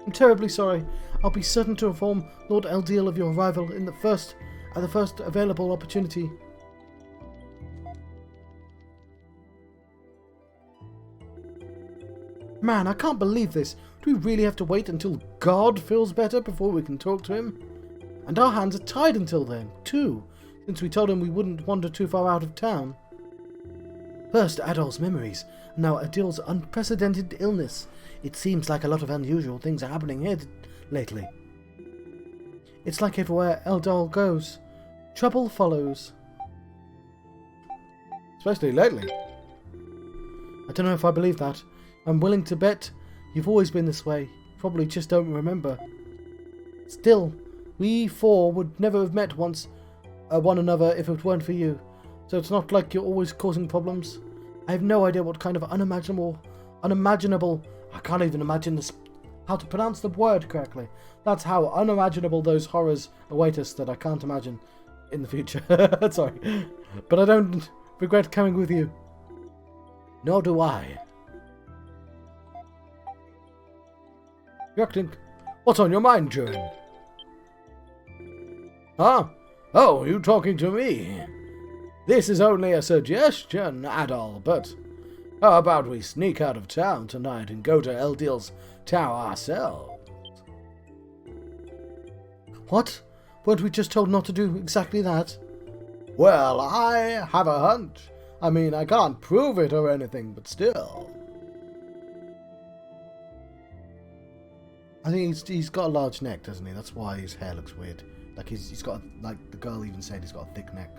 Speaker 1: I'm terribly sorry. I'll be certain to inform Lord Adol of your arrival at the first available opportunity. Man, I can't believe this. Do we really have to wait until God feels better before we can talk to him? And our hands are tied until then, too, since we told him we wouldn't wander too far out of town. First, Adol's memories, and now Adol's unprecedented illness. It seems like a lot of unusual things are happening here lately. It's like everywhere Adol goes, trouble follows. Especially lately. I don't know if I believe that. I'm willing to bet you've always been this way. Probably just don't remember. Still, we four would never have met one another if it weren't for you. So it's not like you're always causing problems. I have no idea what kind of unimaginable, I can't even imagine how to pronounce the word correctly. That's how unimaginable those horrors await us that I can't imagine in the future. Sorry. But I don't regret coming with you. Nor do I. You're acting... What's on your mind, Turin? Huh? Oh, you talking to me? This is only a suggestion, Adol, but how about we sneak out of town tonight and go to Adol's tower ourselves? What? Weren't we just told not to do exactly that? Well, I have a hunch. I mean, I can't prove it or anything, but still. I think he's got a large neck, doesn't he? That's why his hair looks weird. Like he's got, like the girl even said, he's got a thick neck.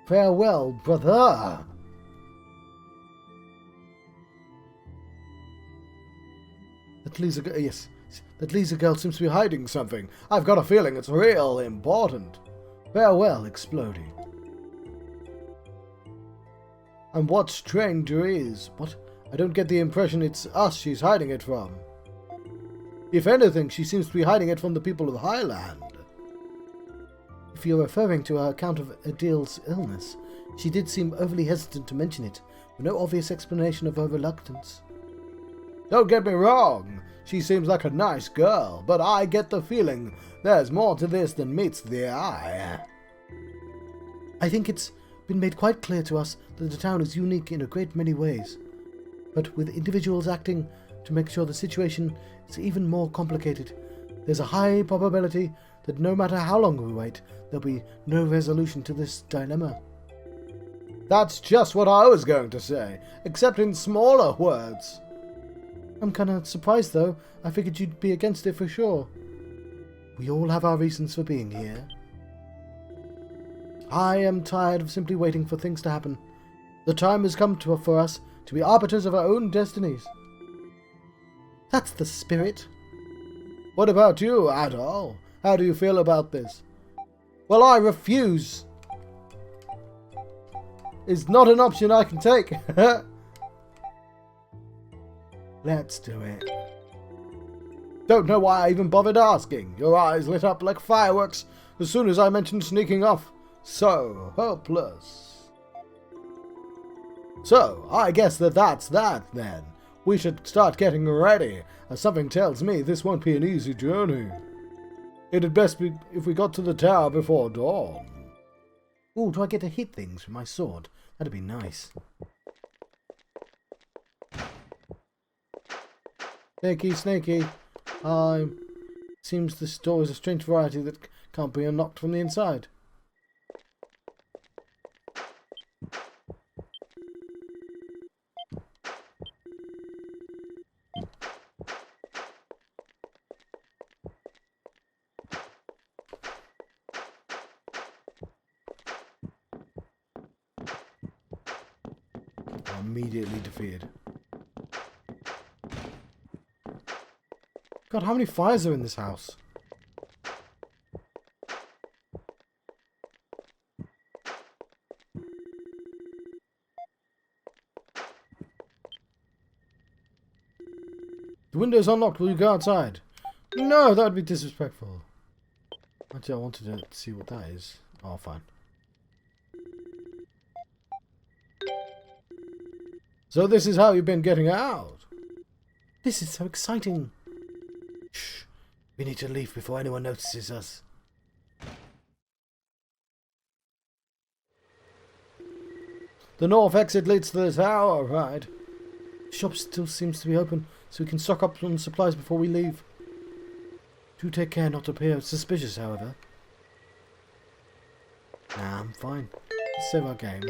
Speaker 1: Farewell, brother. That Lisa girl seems to be hiding something. I've got a feeling it's real important. Farewell, Explodey. And what stranger is? What? I don't get the impression it's us she's hiding it from. If anything, she seems to be hiding it from the people of Highland. If you're referring to her account of Adol's illness, she did seem overly hesitant to mention it no obvious explanation of her reluctance. Don't get me wrong, she seems like a nice girl, but I get the feeling there's more to this than meets the eye. I think it's been made quite clear to us that the town is unique in a great many ways, but with individuals acting to make sure the situation is even more complicated, there's a high probability that no matter how long we wait, there'll be no resolution to this dilemma. That's just what I was going to say, except in smaller words. I'm kinda surprised though. I figured you'd be against it for sure. We all have our reasons for being here. I am tired of simply waiting for things to happen. The time has come for us to be arbiters of our own destinies. That's the spirit. What about you, Adol? How do you feel about this? Well, I refuse. It's not an option I can take. Let's do it. Don't know why I even bothered asking. Your eyes lit up like fireworks as soon as I mentioned sneaking off. So hopeless. So, I guess that's that then. We should start getting ready, as something tells me this won't be an easy journey. It'd best be if we got to the tower before dawn. Ooh, do I get to hit things with my sword? That'd be nice. Snaky, snaky. Seems this door is a strange variety that can't be unlocked from the inside. Immediately defeated. God, how many fires are in this house? The window's unlocked. Will you go outside? No, that would be disrespectful. Actually, I wanted to see what that is. Oh, fine. So this is how you've been getting out? This is so exciting. Shh. We need to leave before anyone notices us. The north exit leads to the tower, right? The shop still seems to be open, so we can stock up on supplies before we leave. Do take care not to appear suspicious, however. Nah, I'm fine. Let's save our game.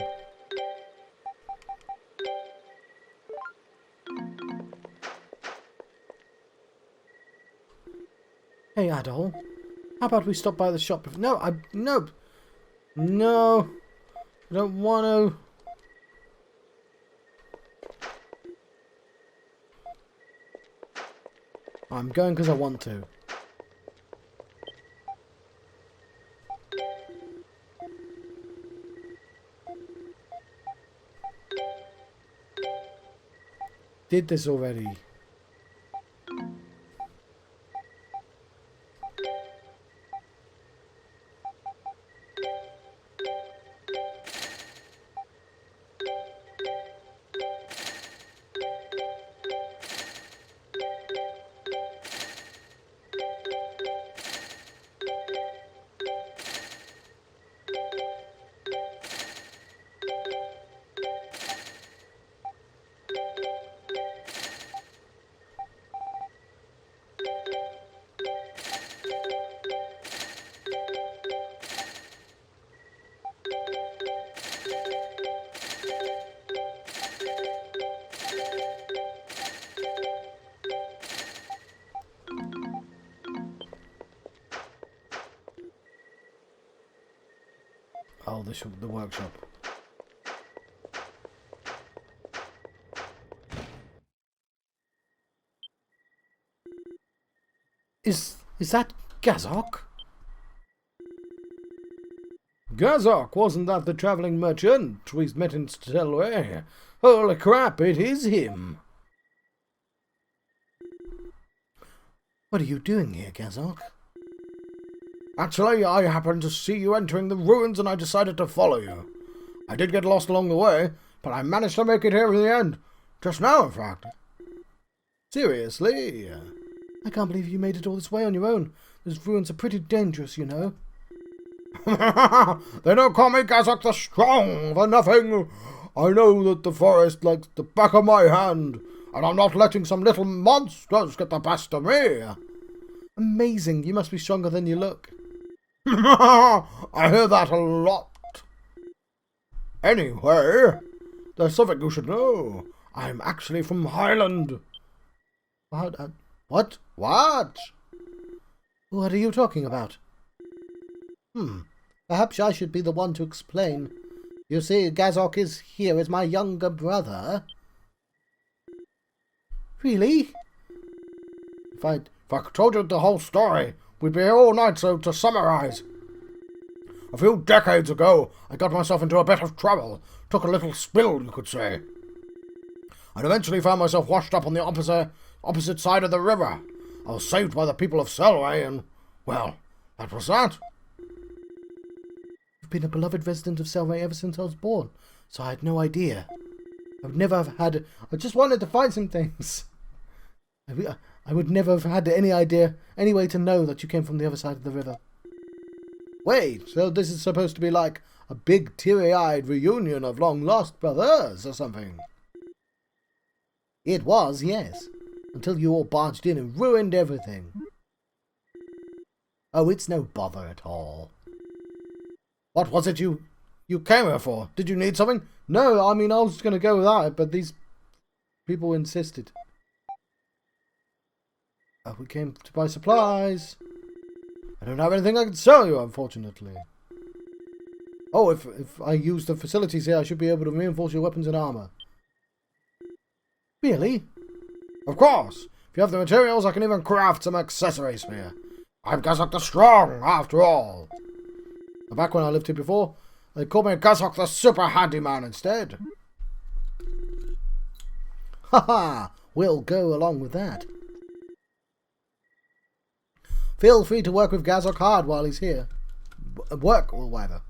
Speaker 1: Hey, Adol. How about we stop by the shop? No, no, no. I don't want to. I'm going because I want to. Did this already. Oh, the workshop. Is that Gazok? Gazok, wasn't that the travelling merchant we met in Stelway? Holy crap, it is him! What are you doing here, Gazok? Actually, I happened to see you entering the ruins and I decided to follow you. I did get lost along the way, but I managed to make it here in the end. Just now, in fact. Seriously? I can't believe you made it all this way on your own. Those ruins are pretty dangerous, you know. They don't call me Gazok the Strong for nothing. I know that the forest likes the back of my hand, and I'm not letting some little monsters get the best of me. Amazing. You must be stronger than you look. I hear that a lot. Anyway, there's something you should know. I'm actually from Highland. What? What? What? What are you talking about? Perhaps I should be the one to explain. You see, Gazok is here as my younger brother. Really? If I told you the whole story, we'd be here all night, so to summarize. A few decades ago, I got myself into a bit of trouble. Took a little spill, you could say. And eventually found myself washed up on the opposite side of the river. I was saved by the people of Selway, and, well, that was that. You've been a beloved resident of Selway ever since I was born, so I had no idea. I just wanted to find some things. I would never have had any idea, any way to know that you came from the other side of the river. Wait, so this is supposed to be like a big teary-eyed reunion of long-lost brothers or something? It was, yes, until you all barged in and ruined everything. Oh, it's no bother at all. What was it you came here for? Did you need something? No, I mean, I was going to go with that, but these people insisted. We came to buy supplies. I don't have anything I can sell you, unfortunately. Oh, if I use the facilities here, I should be able to reinforce your weapons and armor. Really? Of course. If you have the materials, I can even craft some accessories for you. I'm Gazok the Strong, after all. Back when I lived here before, they called me Gazok the Super Handyman instead. Haha, we'll go along with that. Feel free to work with Gazok hard while he's here. Work or whatever.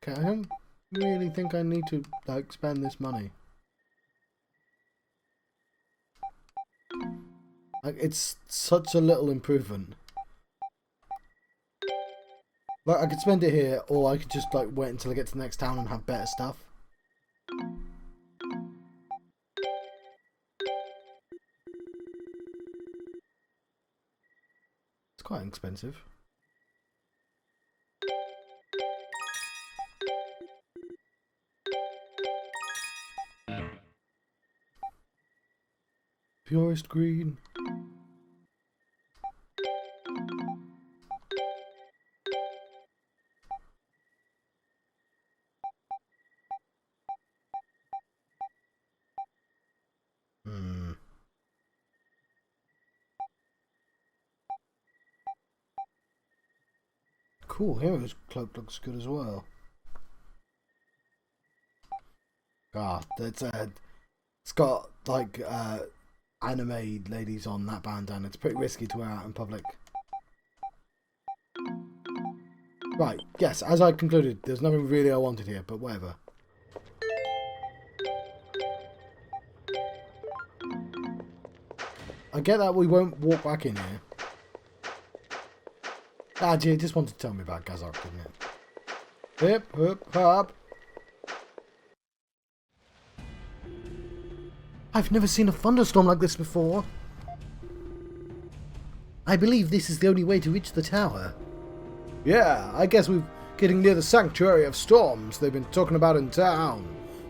Speaker 1: Okay, I don't really think I need to, like, spend this money. Like, it's such a little improvement. Like, I could spend it here, or I could just, like, wait until I get to the next town and have better stuff. It's quite expensive. Purest green. Cool, Hero's cloak looks good as well. God, it's got like anime ladies on that bandana. It's pretty risky to wear out in public. Right, yes, as I concluded, there's nothing really I wanted here, but whatever. I get that we won't walk back in here. Ah, gee, just wanted to tell me about Gazok, didn't it? Hip, hip, hop. I've never seen a thunderstorm like this before. I believe this is the only way to reach the tower. Yeah, I guess we're getting near the sanctuary of storms they've been talking about in town.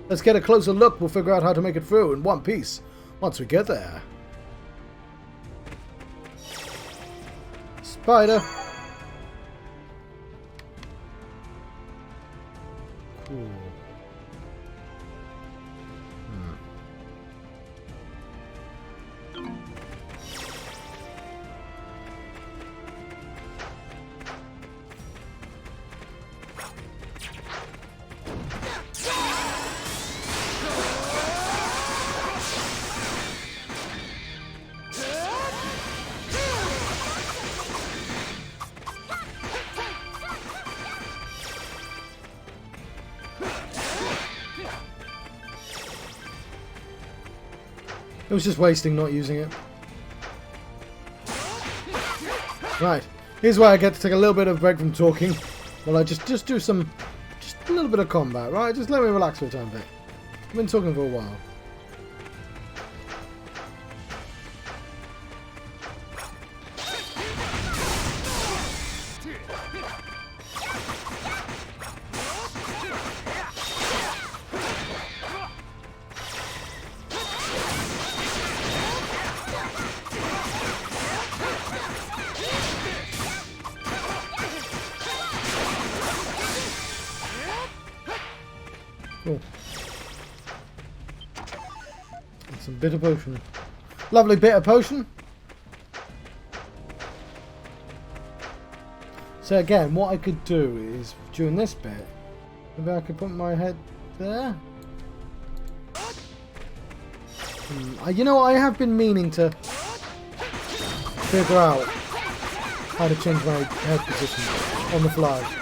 Speaker 1: Let's get a closer look. We'll figure out how to make it through in one piece once we get there. Spider. Cool. It was just wasting not using it. Right. Here's where I get to take a little bit of break from talking. While I just do some... just a little bit of combat, right? Just let me relax for a time bit. I've been talking for a while. Cool. And some bitter potion. Lovely bitter potion. So again, what I could do is, during this bit, maybe I could put my head there. You know, I have been meaning to figure out how to change my head position on the fly.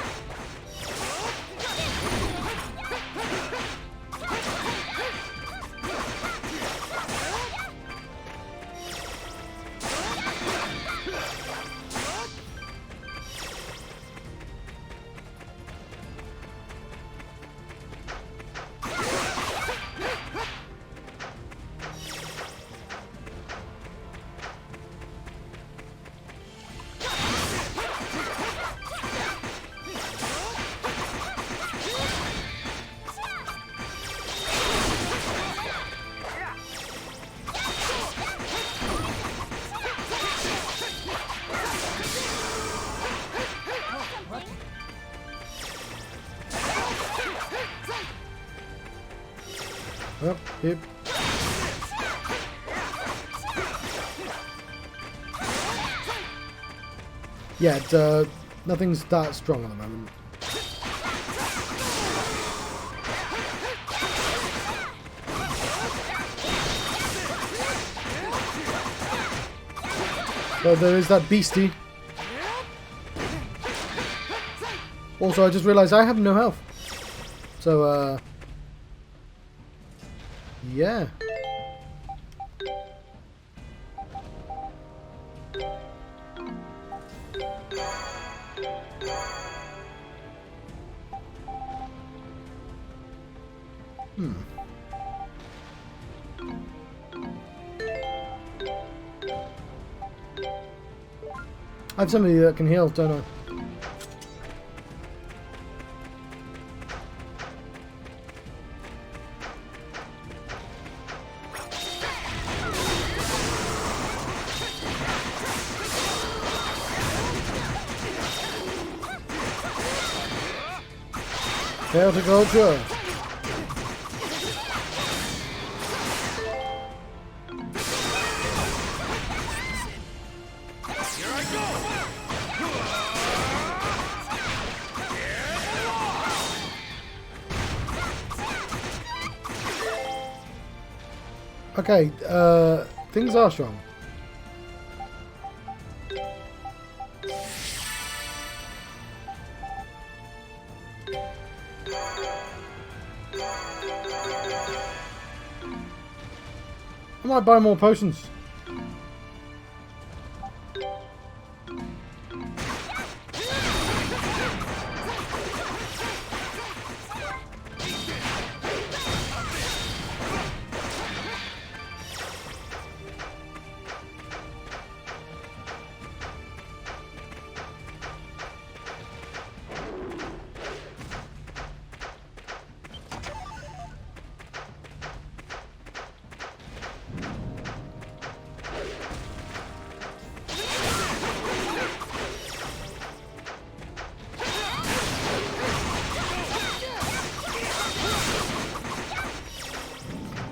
Speaker 1: Up, hip. Yeah, nothing's that strong at the moment. So there is that beastie. Also, I just realized I have no health. So, yeah. I have somebody that can heal, don't I? Chaotic Ultra. Okay, things are strong. I might buy more potions.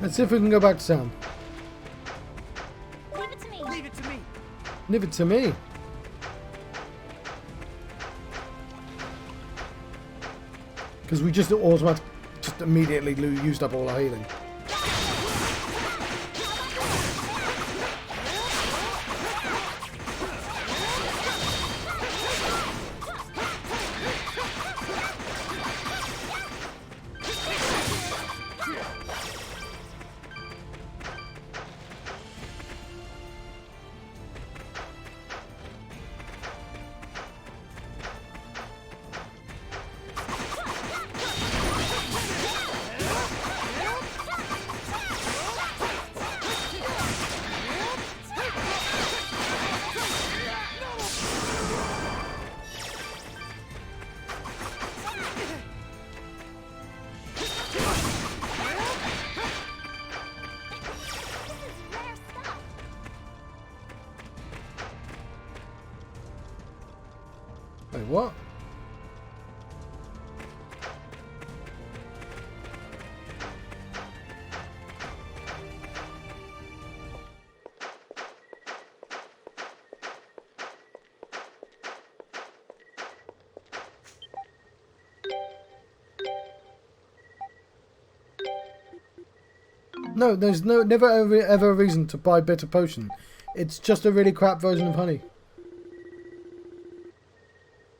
Speaker 1: Let's see if we can go back to Sam.
Speaker 2: Leave it to me.
Speaker 3: Leave it to me.
Speaker 1: Leave it to me. Because we just immediately used up all our healing. Wait, what? No, there's never ever a reason to buy bitter potion. It's just a really crap version of honey.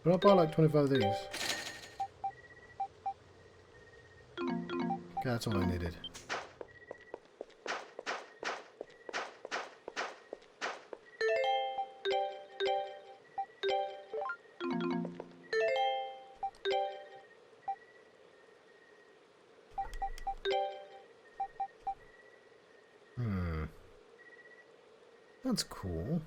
Speaker 1: But I'll buy like 25 of these. Okay, that's all I needed. That's cool.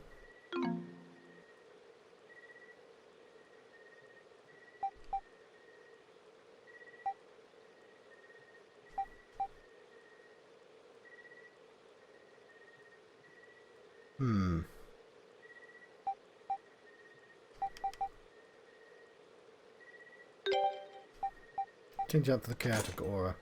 Speaker 1: Change out to the chaotic aura.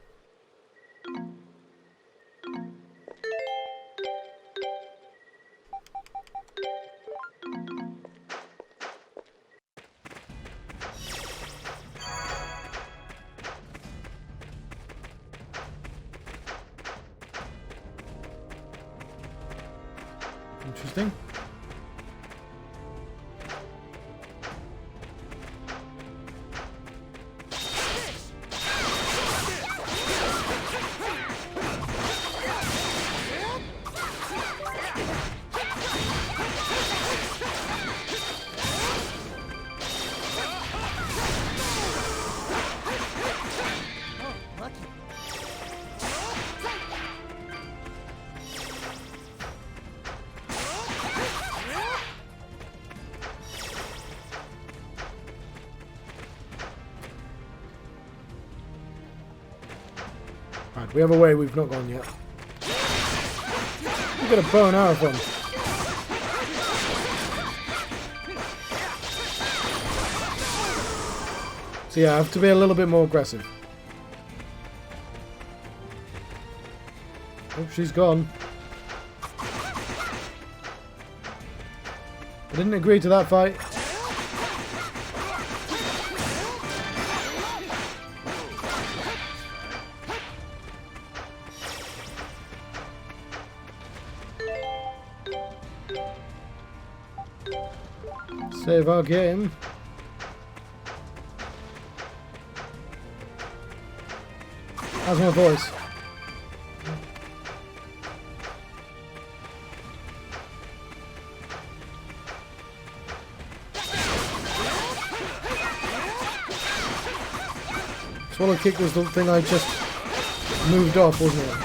Speaker 1: Interesting. Right, we have a way we've not gone yet. We've got a bow and arrow from. So yeah, I have to be a little bit more aggressive. Oh, she's gone. I didn't agree to that fight. Save our game. How's my voice? Swallow kick was the thing I just moved off, wasn't it?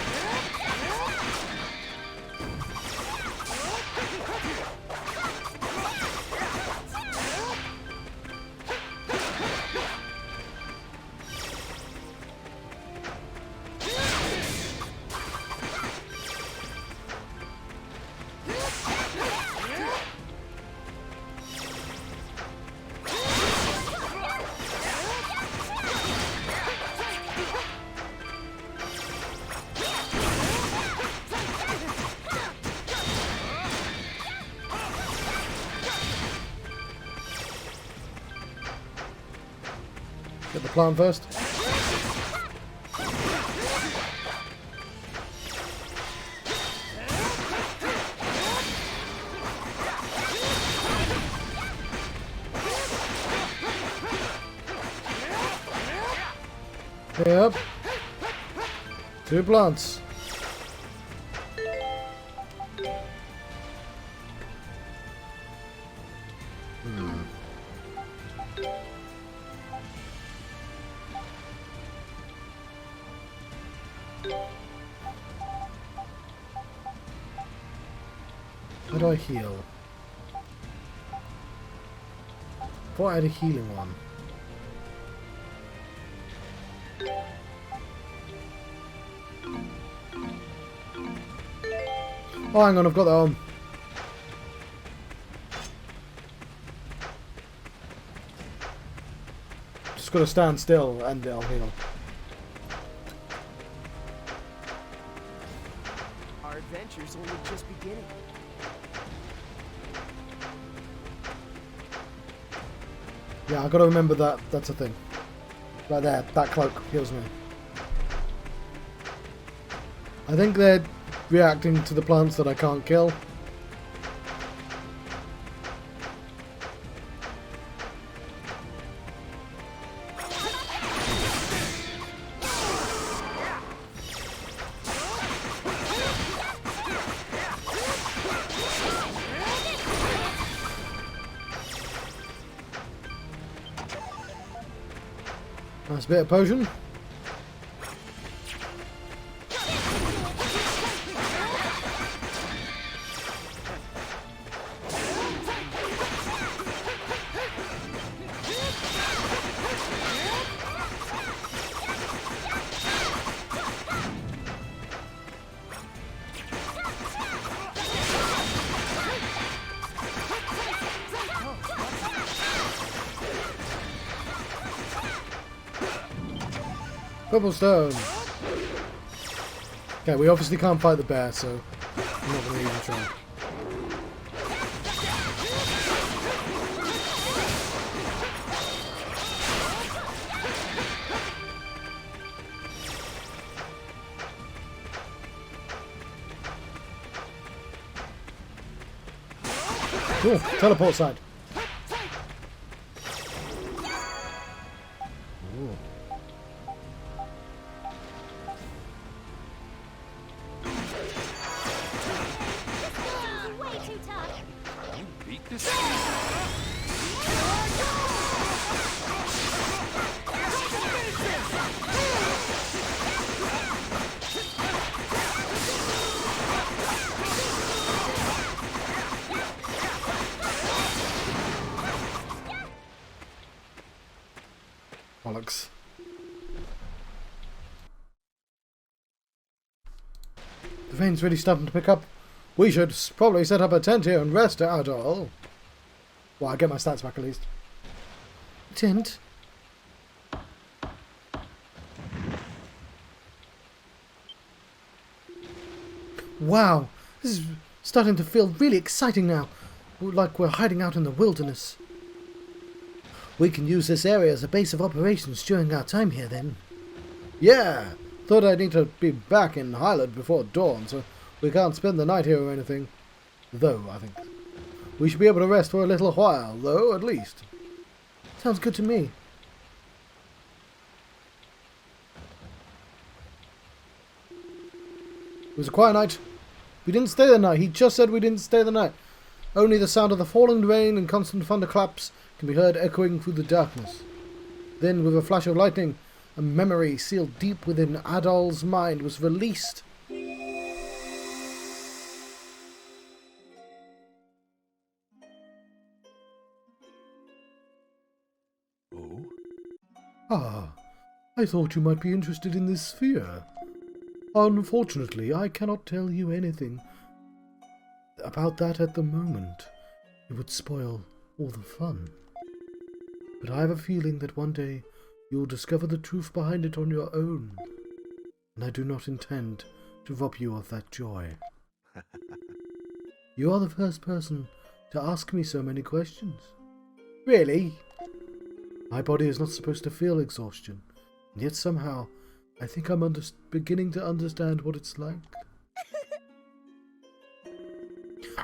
Speaker 1: Get the plant first. Yep. 2 plants. How do I heal? Thought I had a healing one. Oh, hang on, I've got that on. just got to stand still and I'll heal.
Speaker 3: Our adventure's only just beginning.
Speaker 1: Yeah, I got to remember that. That's a thing. Right there, that cloak heals me. I think they're reacting to the plants that I can't kill. Nice bit of potion. Cobblestone. Okay, we obviously can't fight the bear, so I'm not going to even try. Cool, teleport side.
Speaker 2: Way too tough.
Speaker 4: You beat this?
Speaker 1: Bollocks. The rain's really starting to pick up. We should probably set up a tent here and rest at Adol. Well, I'll get my stats back at least. Tent? Wow, this is starting to feel really exciting now. Like we're hiding out in the wilderness. We can use this area as a base of operations during our time here then. Yeah, thought I'd need to be back in Highland before dawn, so we can't spend the night here or anything. Though, I think. We should be able to rest for a little while, though, at least. Sounds good to me. It was a quiet night. We didn't stay the night. He just said we didn't stay the night. Only the sound of the falling rain and constant thunderclaps can be heard echoing through the darkness. Then, with a flash of lightning, a memory sealed deep within Adol's mind was released.
Speaker 4: Oh?
Speaker 1: Ah, I thought you might be interested in this sphere. Unfortunately, I cannot tell you anything about that at the moment. It would spoil all the fun. But I have a feeling that one day you'll discover the truth behind it on your own. And I do not intend to rob you of that joy. You are the first person to ask me so many questions. Really? My body is not supposed to feel exhaustion, and yet somehow I think I'm beginning to understand what it's like.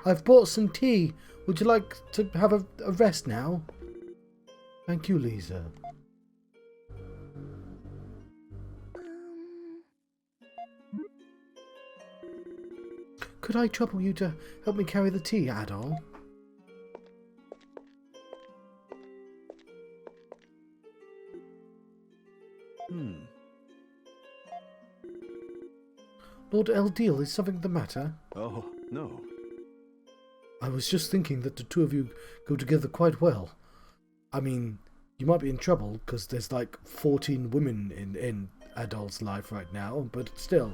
Speaker 1: I've bought some tea. Would you like to have a rest now? Thank you, Lisa. Could I trouble you to help me carry the tea, Adol? Lord Eldil, is something the matter?
Speaker 4: Oh, no.
Speaker 1: I was just thinking that the two of you go together quite well. I mean, you might be in trouble because there's like 14 women in Adol's life right now, but still.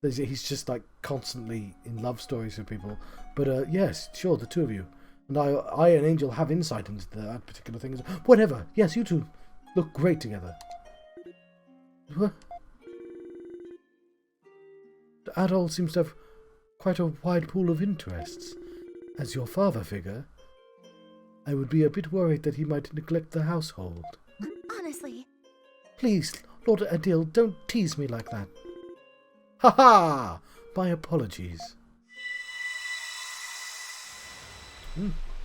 Speaker 1: He's just like constantly in love stories with people. But yes, sure, the two of you. And I and Angel have insight into that particular thing. Whatever. Yes, you two look great together. What? Adol seems to have quite a wide pool of interests. As your father figure, I would be a bit worried that he might neglect the household.
Speaker 2: Honestly.
Speaker 1: Please, Lord Adil, don't tease me like that. Ha ha! My apologies.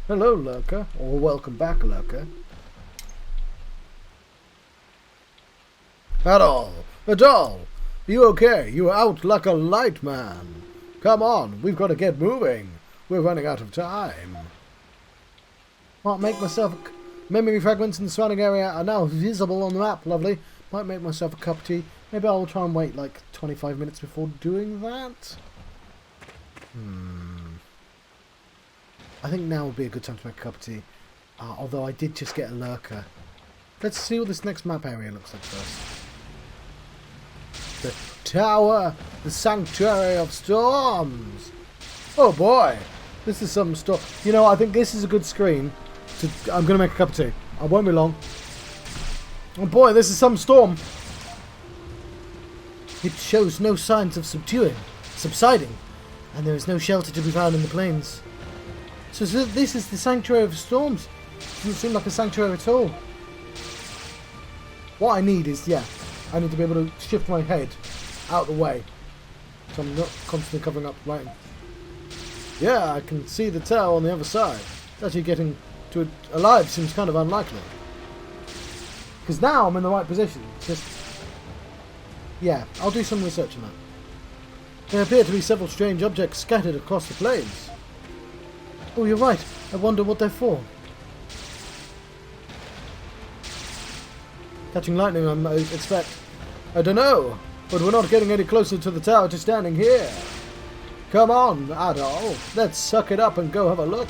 Speaker 1: Hello, Lurker. Or welcome back, Lurker. Adol! Adol! You okay? You are out like a light, man. Come on, we've got to get moving. We're running out of time. Might make myself memory fragments in the surrounding area are now visible on the map. Lovely. Might make myself a cup of tea. Maybe I'll try and wait like 25 minutes before doing that. I think now would be a good time to make a cup of tea. Although I did just get a lurker. Let's see what this next map area looks like first. The Tower, the Sanctuary of Storms. Oh boy, this is some stuff. You know, I think this is a good screen. I'm going to make a cup of tea. I won't be long. Oh boy, this is some storm. It shows no signs of subsiding, and there is no shelter to be found in the plains. So this is the Sanctuary of Storms. Doesn't seem like a sanctuary at all. What I need is, I need to be able to shift my head out of the way, so I'm not constantly covering up lighting. Yeah, I can see the tower on the other side. Actually getting to it alive seems kind of unlikely. Because now I'm in the right position. It's just... yeah, I'll do some research on that. There appear to be several strange objects scattered across the plains. Oh, you're right. I wonder what they're for. Catching lightning, I expect. I don't know, but we're not getting any closer to the tower to standing here. Come on, Adol. Let's suck it up and go have a look.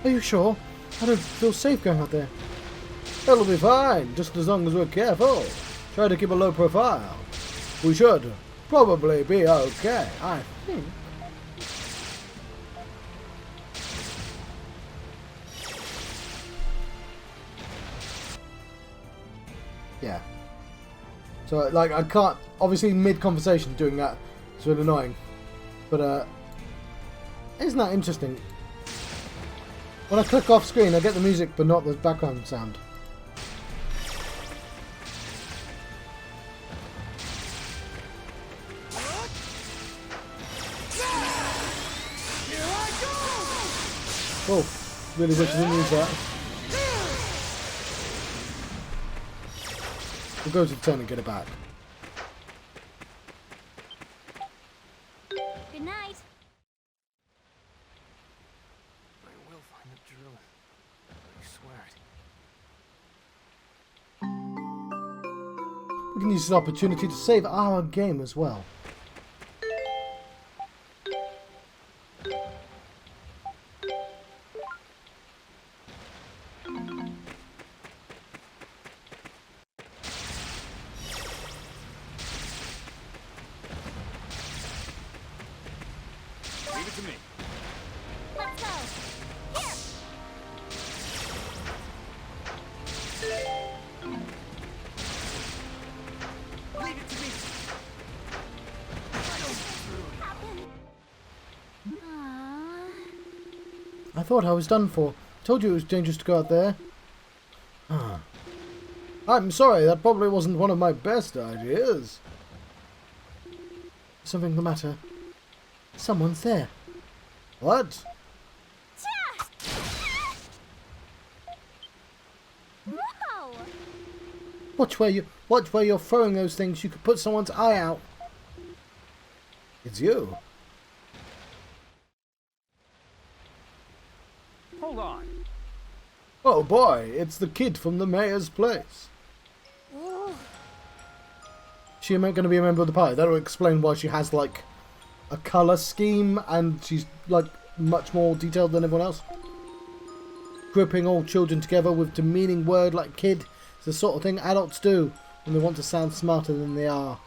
Speaker 1: Are you sure? I don't feel safe going out there. It'll be fine, just as long as we're careful. Try to keep a low profile. We should probably be okay, I think. Yeah. So, like, I can't... obviously, mid-conversation doing that is really annoying. But, isn't that interesting? When I click off screen, I get the music, but not the background sound. Oh, really wish I didn't use that. We'll go to the turn and get it back.
Speaker 2: Good night.
Speaker 3: I will find the drill. I swear it.
Speaker 1: We can use this opportunity to save our game as well.
Speaker 4: Leave it to me.
Speaker 2: Let's go. Here.
Speaker 3: Leave it to me.
Speaker 2: Happen. Aww.
Speaker 1: I thought I was done for. Told you it was dangerous to go out there. Ah. I'm sorry, that probably wasn't one of my best ideas. Something the matter? Someone's there. What?
Speaker 2: Whoa.
Speaker 1: Watch where you're throwing those things. You could put someone's eye out. It's you.
Speaker 3: Hold on.
Speaker 1: Oh boy, it's the kid from the mayor's place.
Speaker 2: Ooh.
Speaker 1: She going to be a member of the party. That'll explain why she has like a colour scheme and she's like much more detailed than everyone else. Grouping all children together with demeaning word like kid is the sort of thing adults do when they want to sound smarter than they are.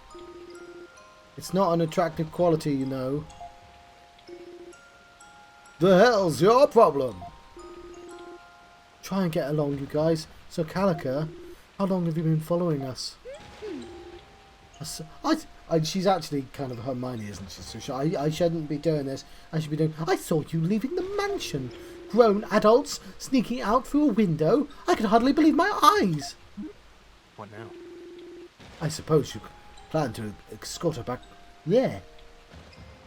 Speaker 1: It's not an attractive quality, you know. The hell's your problem? Try and get along, you guys. So, Calica, how long have you been following us? She's actually kind of Hermione, isn't she? So I shouldn't be doing this. I should be doing... I saw you leaving the mansion. Grown adults sneaking out through a window. I could hardly believe my eyes.
Speaker 3: What now?
Speaker 1: I suppose you plan to escort her back... Yeah.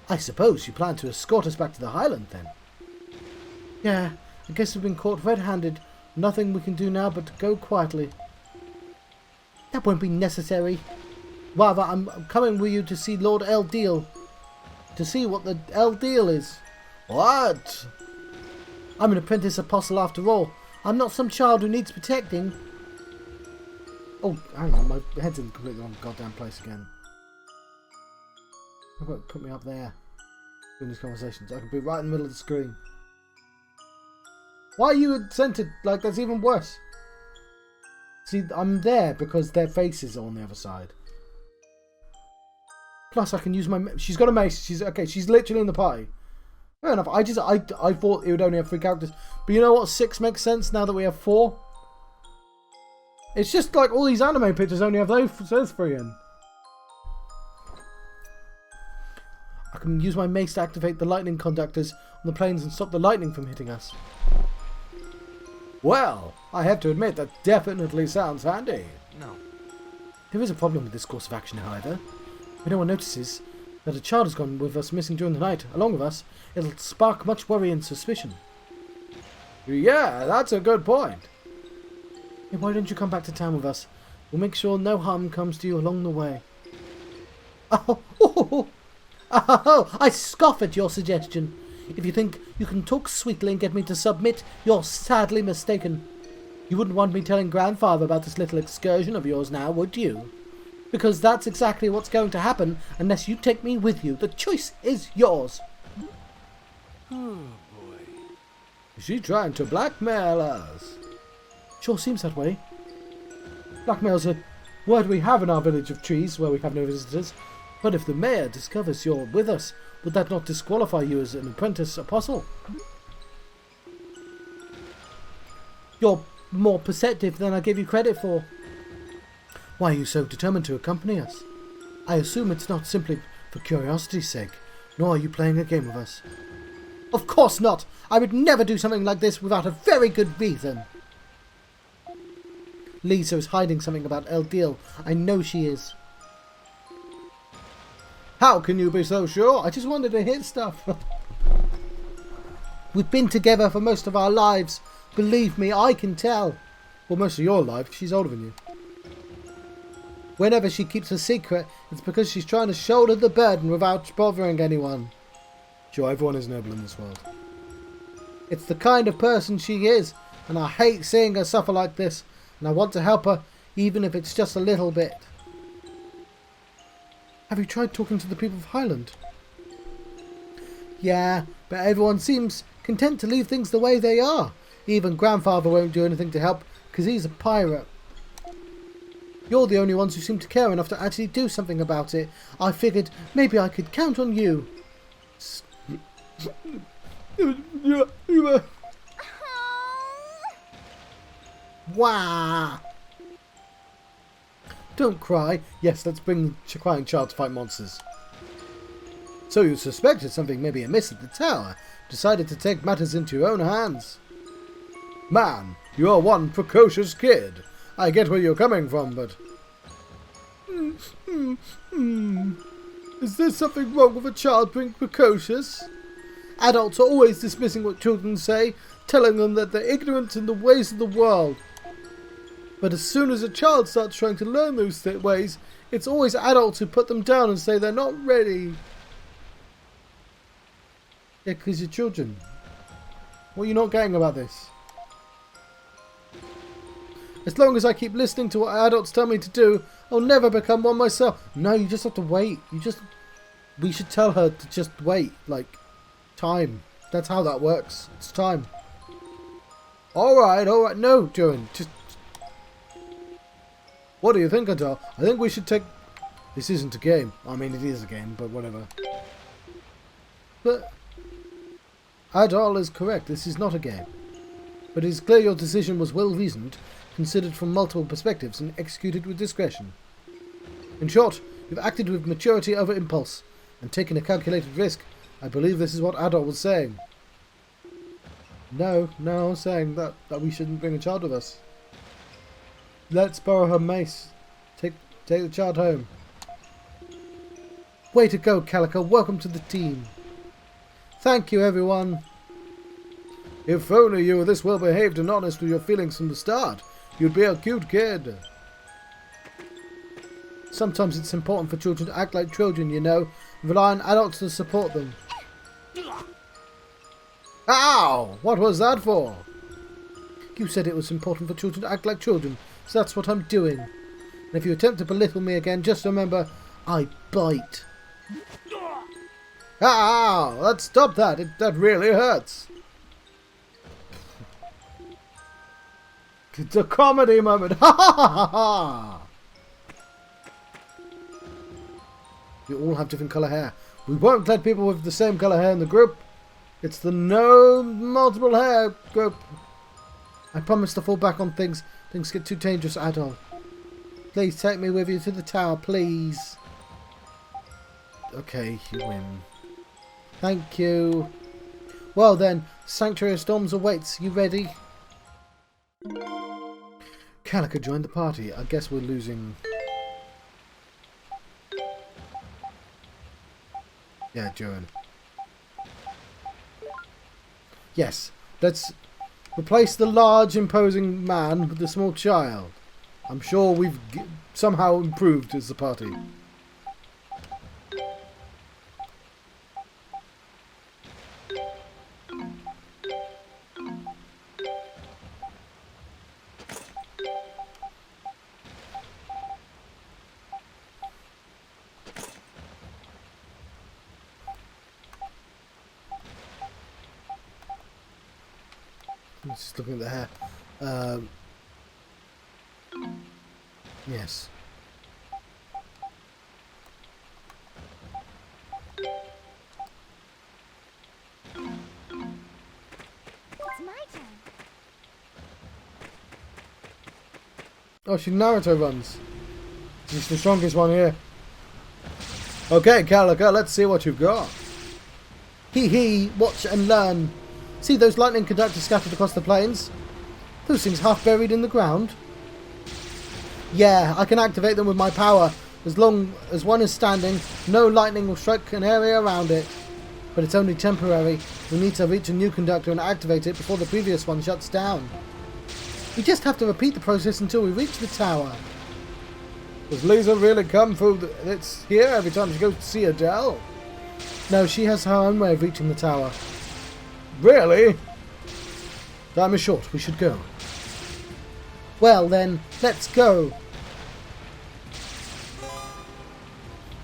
Speaker 1: I suppose you plan to escort us back to the Highland, then. Yeah, I guess we've been caught red-handed. Nothing we can do now but to go quietly. That won't be necessary. Rather, I'm coming with you to see Lord Deal. To see what the Deal is. What? I'm an apprentice apostle after all. I'm not some child who needs protecting. Oh, hang on, my head's in the completely wrong goddamn place again. How about put me up there? Doing these conversations. I could be right in the middle of the screen. Why are you centered? Like, that's even worse. See, I'm there because their faces are on the other side. Plus, I can use my... She's got a mace. She's literally in the party. Fair enough. I thought it would only have 3 characters. But you know what? 6 makes sense now that we have 4. It's just like all these anime pictures only have those 3 in. I can use my mace to activate the lightning conductors on the planes and stop the lightning from hitting us. Well, I have to admit that definitely sounds handy.
Speaker 3: No.
Speaker 1: There is a problem with this course of action, however. If no one notices that a child has gone with us missing during the night, along with us, it'll spark much worry and suspicion. Yeah, that's a good point. Hey, why don't you come back to town with us? We'll make sure no harm comes to you along the way. Oh, I scoff at your suggestion. If you think you can talk sweetly and get me to submit, you're sadly mistaken. You wouldn't want me telling Grandfather about this little excursion of yours now, would you? Because that's exactly what's going to happen unless you take me with you. The choice is yours.
Speaker 3: Oh boy.
Speaker 1: Is she trying to blackmail us? Sure seems that way. Blackmail's a word we have in our village of trees where we have no visitors. But if the mayor discovers you're with us, would that not disqualify you as an apprentice apostle? You're more perceptive than I give you credit for. Why are you so determined to accompany us? I assume it's not simply for curiosity's sake, nor are you playing a game with us. Of course not! I would never do something like this without a very good reason. Lisa is hiding something about Deal. I know she is. How can you be so sure? I just wanted to hit stuff. We've been together for most of our lives. Believe me, I can tell. Well, most of your life. She's older than you. Whenever she keeps a secret, it's because she's trying to shoulder the burden without bothering anyone. Sure, everyone is noble in this world. It's the kind of person she is, and I hate seeing her suffer like this, and I want to help her, even if it's just a little bit. Have you tried talking to the people of Highland? Yeah, but everyone seems content to leave things the way they are. Even Grandfather won't do anything to help, because he's a pirate. You're the only ones who seem to care enough to actually do something about it. I figured maybe I could count on you. Wow! Don't cry. Yes, let's bring the crying child to fight monsters. So you suspected something may be amiss at the tower. Decided to take matters into your own hands. Man, you're one precocious kid. I get where you're coming from, but... Is there something wrong with a child being precocious? Adults are always dismissing what children say, telling them that they're ignorant in the ways of the world. But as soon as a child starts trying to learn those ways, it's always adults who put them down and say they're not ready. Yeah, because you're children. What are you not getting about this? As long as I keep listening to what adults tell me to do, I'll never become one myself. No, you just have to wait. We should tell her to just wait. Like, time. That's how that works. It's time. Alright. No, Joan. Just... What do you think, Adol? I think we should take... This isn't a game. I mean, it is a game, but whatever. But... Adol is correct. This is not a game. But it is clear your decision was well reasoned, considered from multiple perspectives, and executed with discretion. In short, you've acted with maturity over impulse, and taken a calculated risk. I believe this is what Adol was saying. No, I'm saying that we shouldn't bring a child with us. Let's borrow her mace. Take the child home. Way to go, Calico. Welcome to the team. Thank you, everyone. If only you were this well behaved and honest with your feelings from the start, you'd be a cute kid. Sometimes it's important for children to act like children, you know, and rely on adults to support them. Ow! What was that for? You said it was important for children to act like children, so that's what I'm doing. And if you attempt to belittle me again, just remember, I bite. Ow! Let's stop that. That really hurts. It's a comedy moment. Ha ha ha ha! We all have different colour hair. We won't let people with the same colour hair in the group. It's the no multiple hair group. I promise to fall back on things. Things get too dangerous, Adol. Please take me with you to the tower, please. Okay, you win. Thank you. Well then, Sanctuary of Storms awaits. You ready? Calico joined the party. I guess we're losing. Yeah, Joan. Yes, let's replace the large, imposing man with the small child. I'm sure we've somehow improved as a party. Just looking at the hair. Yes.
Speaker 2: It's my turn.
Speaker 1: Oh, she Naruto runs. She's the strongest one here. Okay, Calico, let's see what you've got. Hee hee, watch and learn. See those lightning conductors scattered across the plains? Those things half buried in the ground? Yeah, I can activate them with my power. As long as one is standing, no lightning will strike an area around it. But it's only temporary. We need to reach a new conductor and activate it before the previous one shuts down. We just have to repeat the process until we reach the tower. Does Lisa really come through it's here every time she goes to see Adele? No, she has her own way of reaching the tower. Really? Time is short. We should go. Well then, let's go.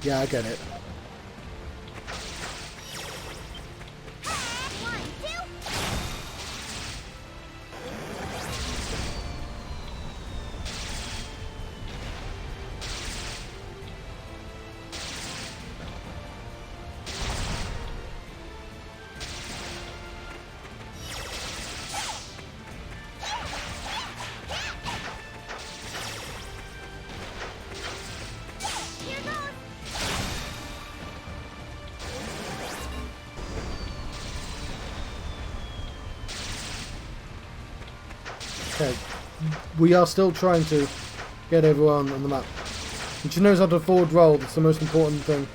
Speaker 1: Yeah, I get it. Okay, we are still trying to get everyone on the map. And she knows how to forward roll, that's the most important thing.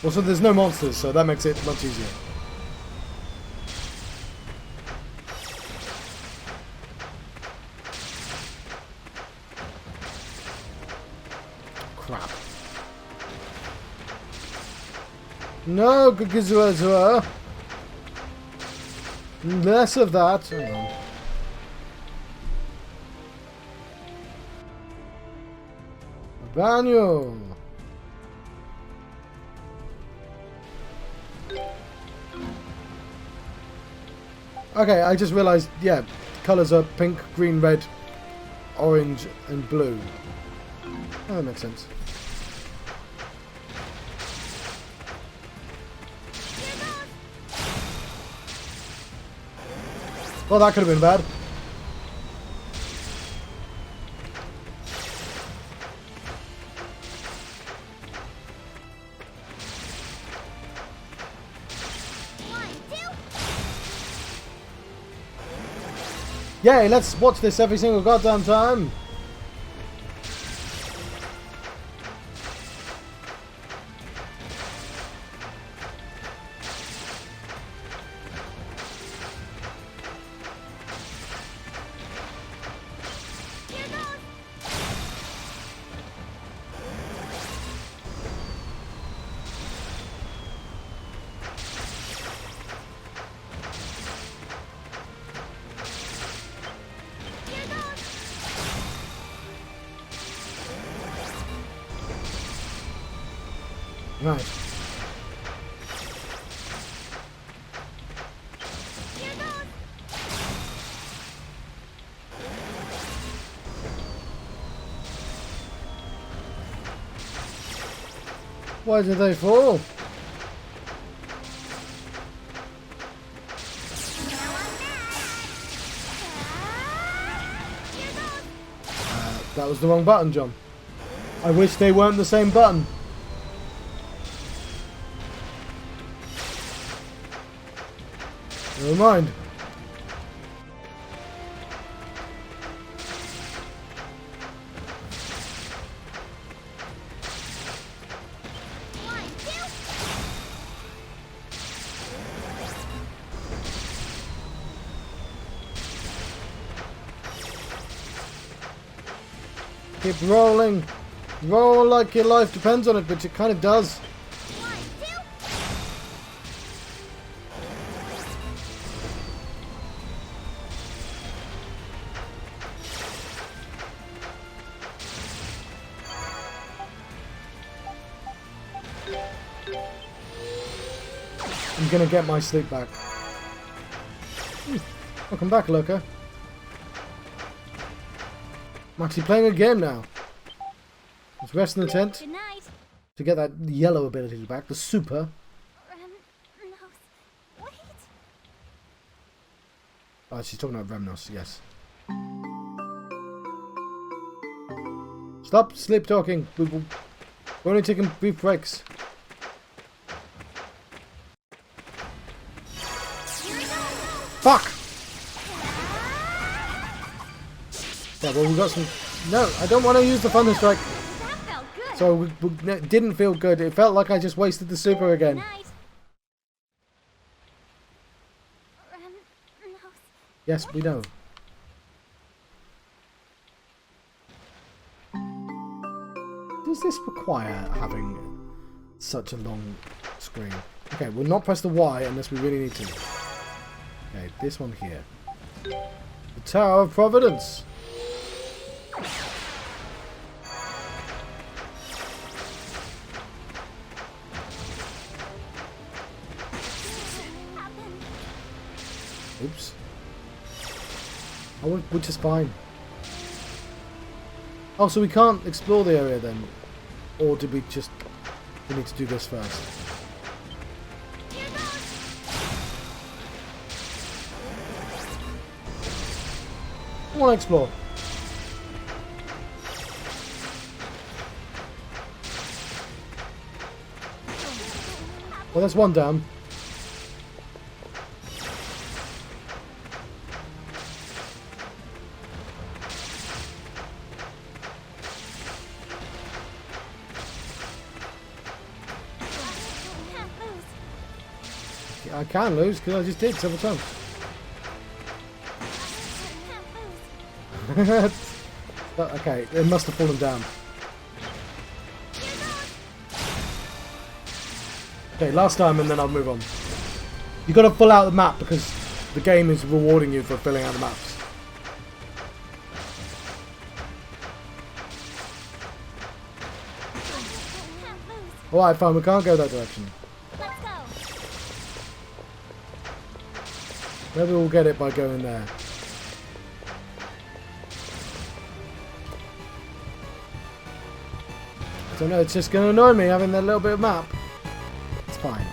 Speaker 1: Also, there's no monsters, so that makes it much easier. Crap. No, Gugizua. Less of that. Hang on. Daniel. Okay, I just realised, yeah, colours are pink, green, red, orange, and blue. Oh, that makes sense. Well, that could have been bad. Yay, let's watch this every single goddamn time. Right. Why did they fall? That was the wrong button, John. I wish they weren't the same button. Never mind. Keep rolling. Roll like your life depends on it, but it kind of does. I'm gonna get my sleep back. Welcome back, Lurker. I'm actually playing a game now. Let's rest in the tent
Speaker 2: Good night.
Speaker 1: to get that yellow ability back, the super.
Speaker 2: Wait.
Speaker 1: Oh, she's talking about Remnos, yes. Stop sleep talking. We're only taking brief breaks. Fuck! Yeah, well, we got some... No, I don't want to use the Thunder Strike.
Speaker 2: That felt good.
Speaker 1: So it didn't feel good. It felt like I just wasted the super again.
Speaker 2: Night.
Speaker 1: Yes, we know. Does this require having such a long screen? Okay, we'll not press the Y unless we really need to. Okay, this one here. The Tower of Providence. Oops. Oh, we're just fine. Oh, so we can't explore the area then? Or did we just... We need to do this first? I want to explore. Well, that's one down. I can lose because I just did several times. Okay, it must have fallen down. Okay, last time and then I'll move on. You got to fill out the map because the game is rewarding you for filling out the maps. Alright, fine, we can't go that direction.
Speaker 2: Let's go.
Speaker 1: Maybe we'll get it by going there. I don't know, it's just going to annoy me having that little bit of map. It's fine.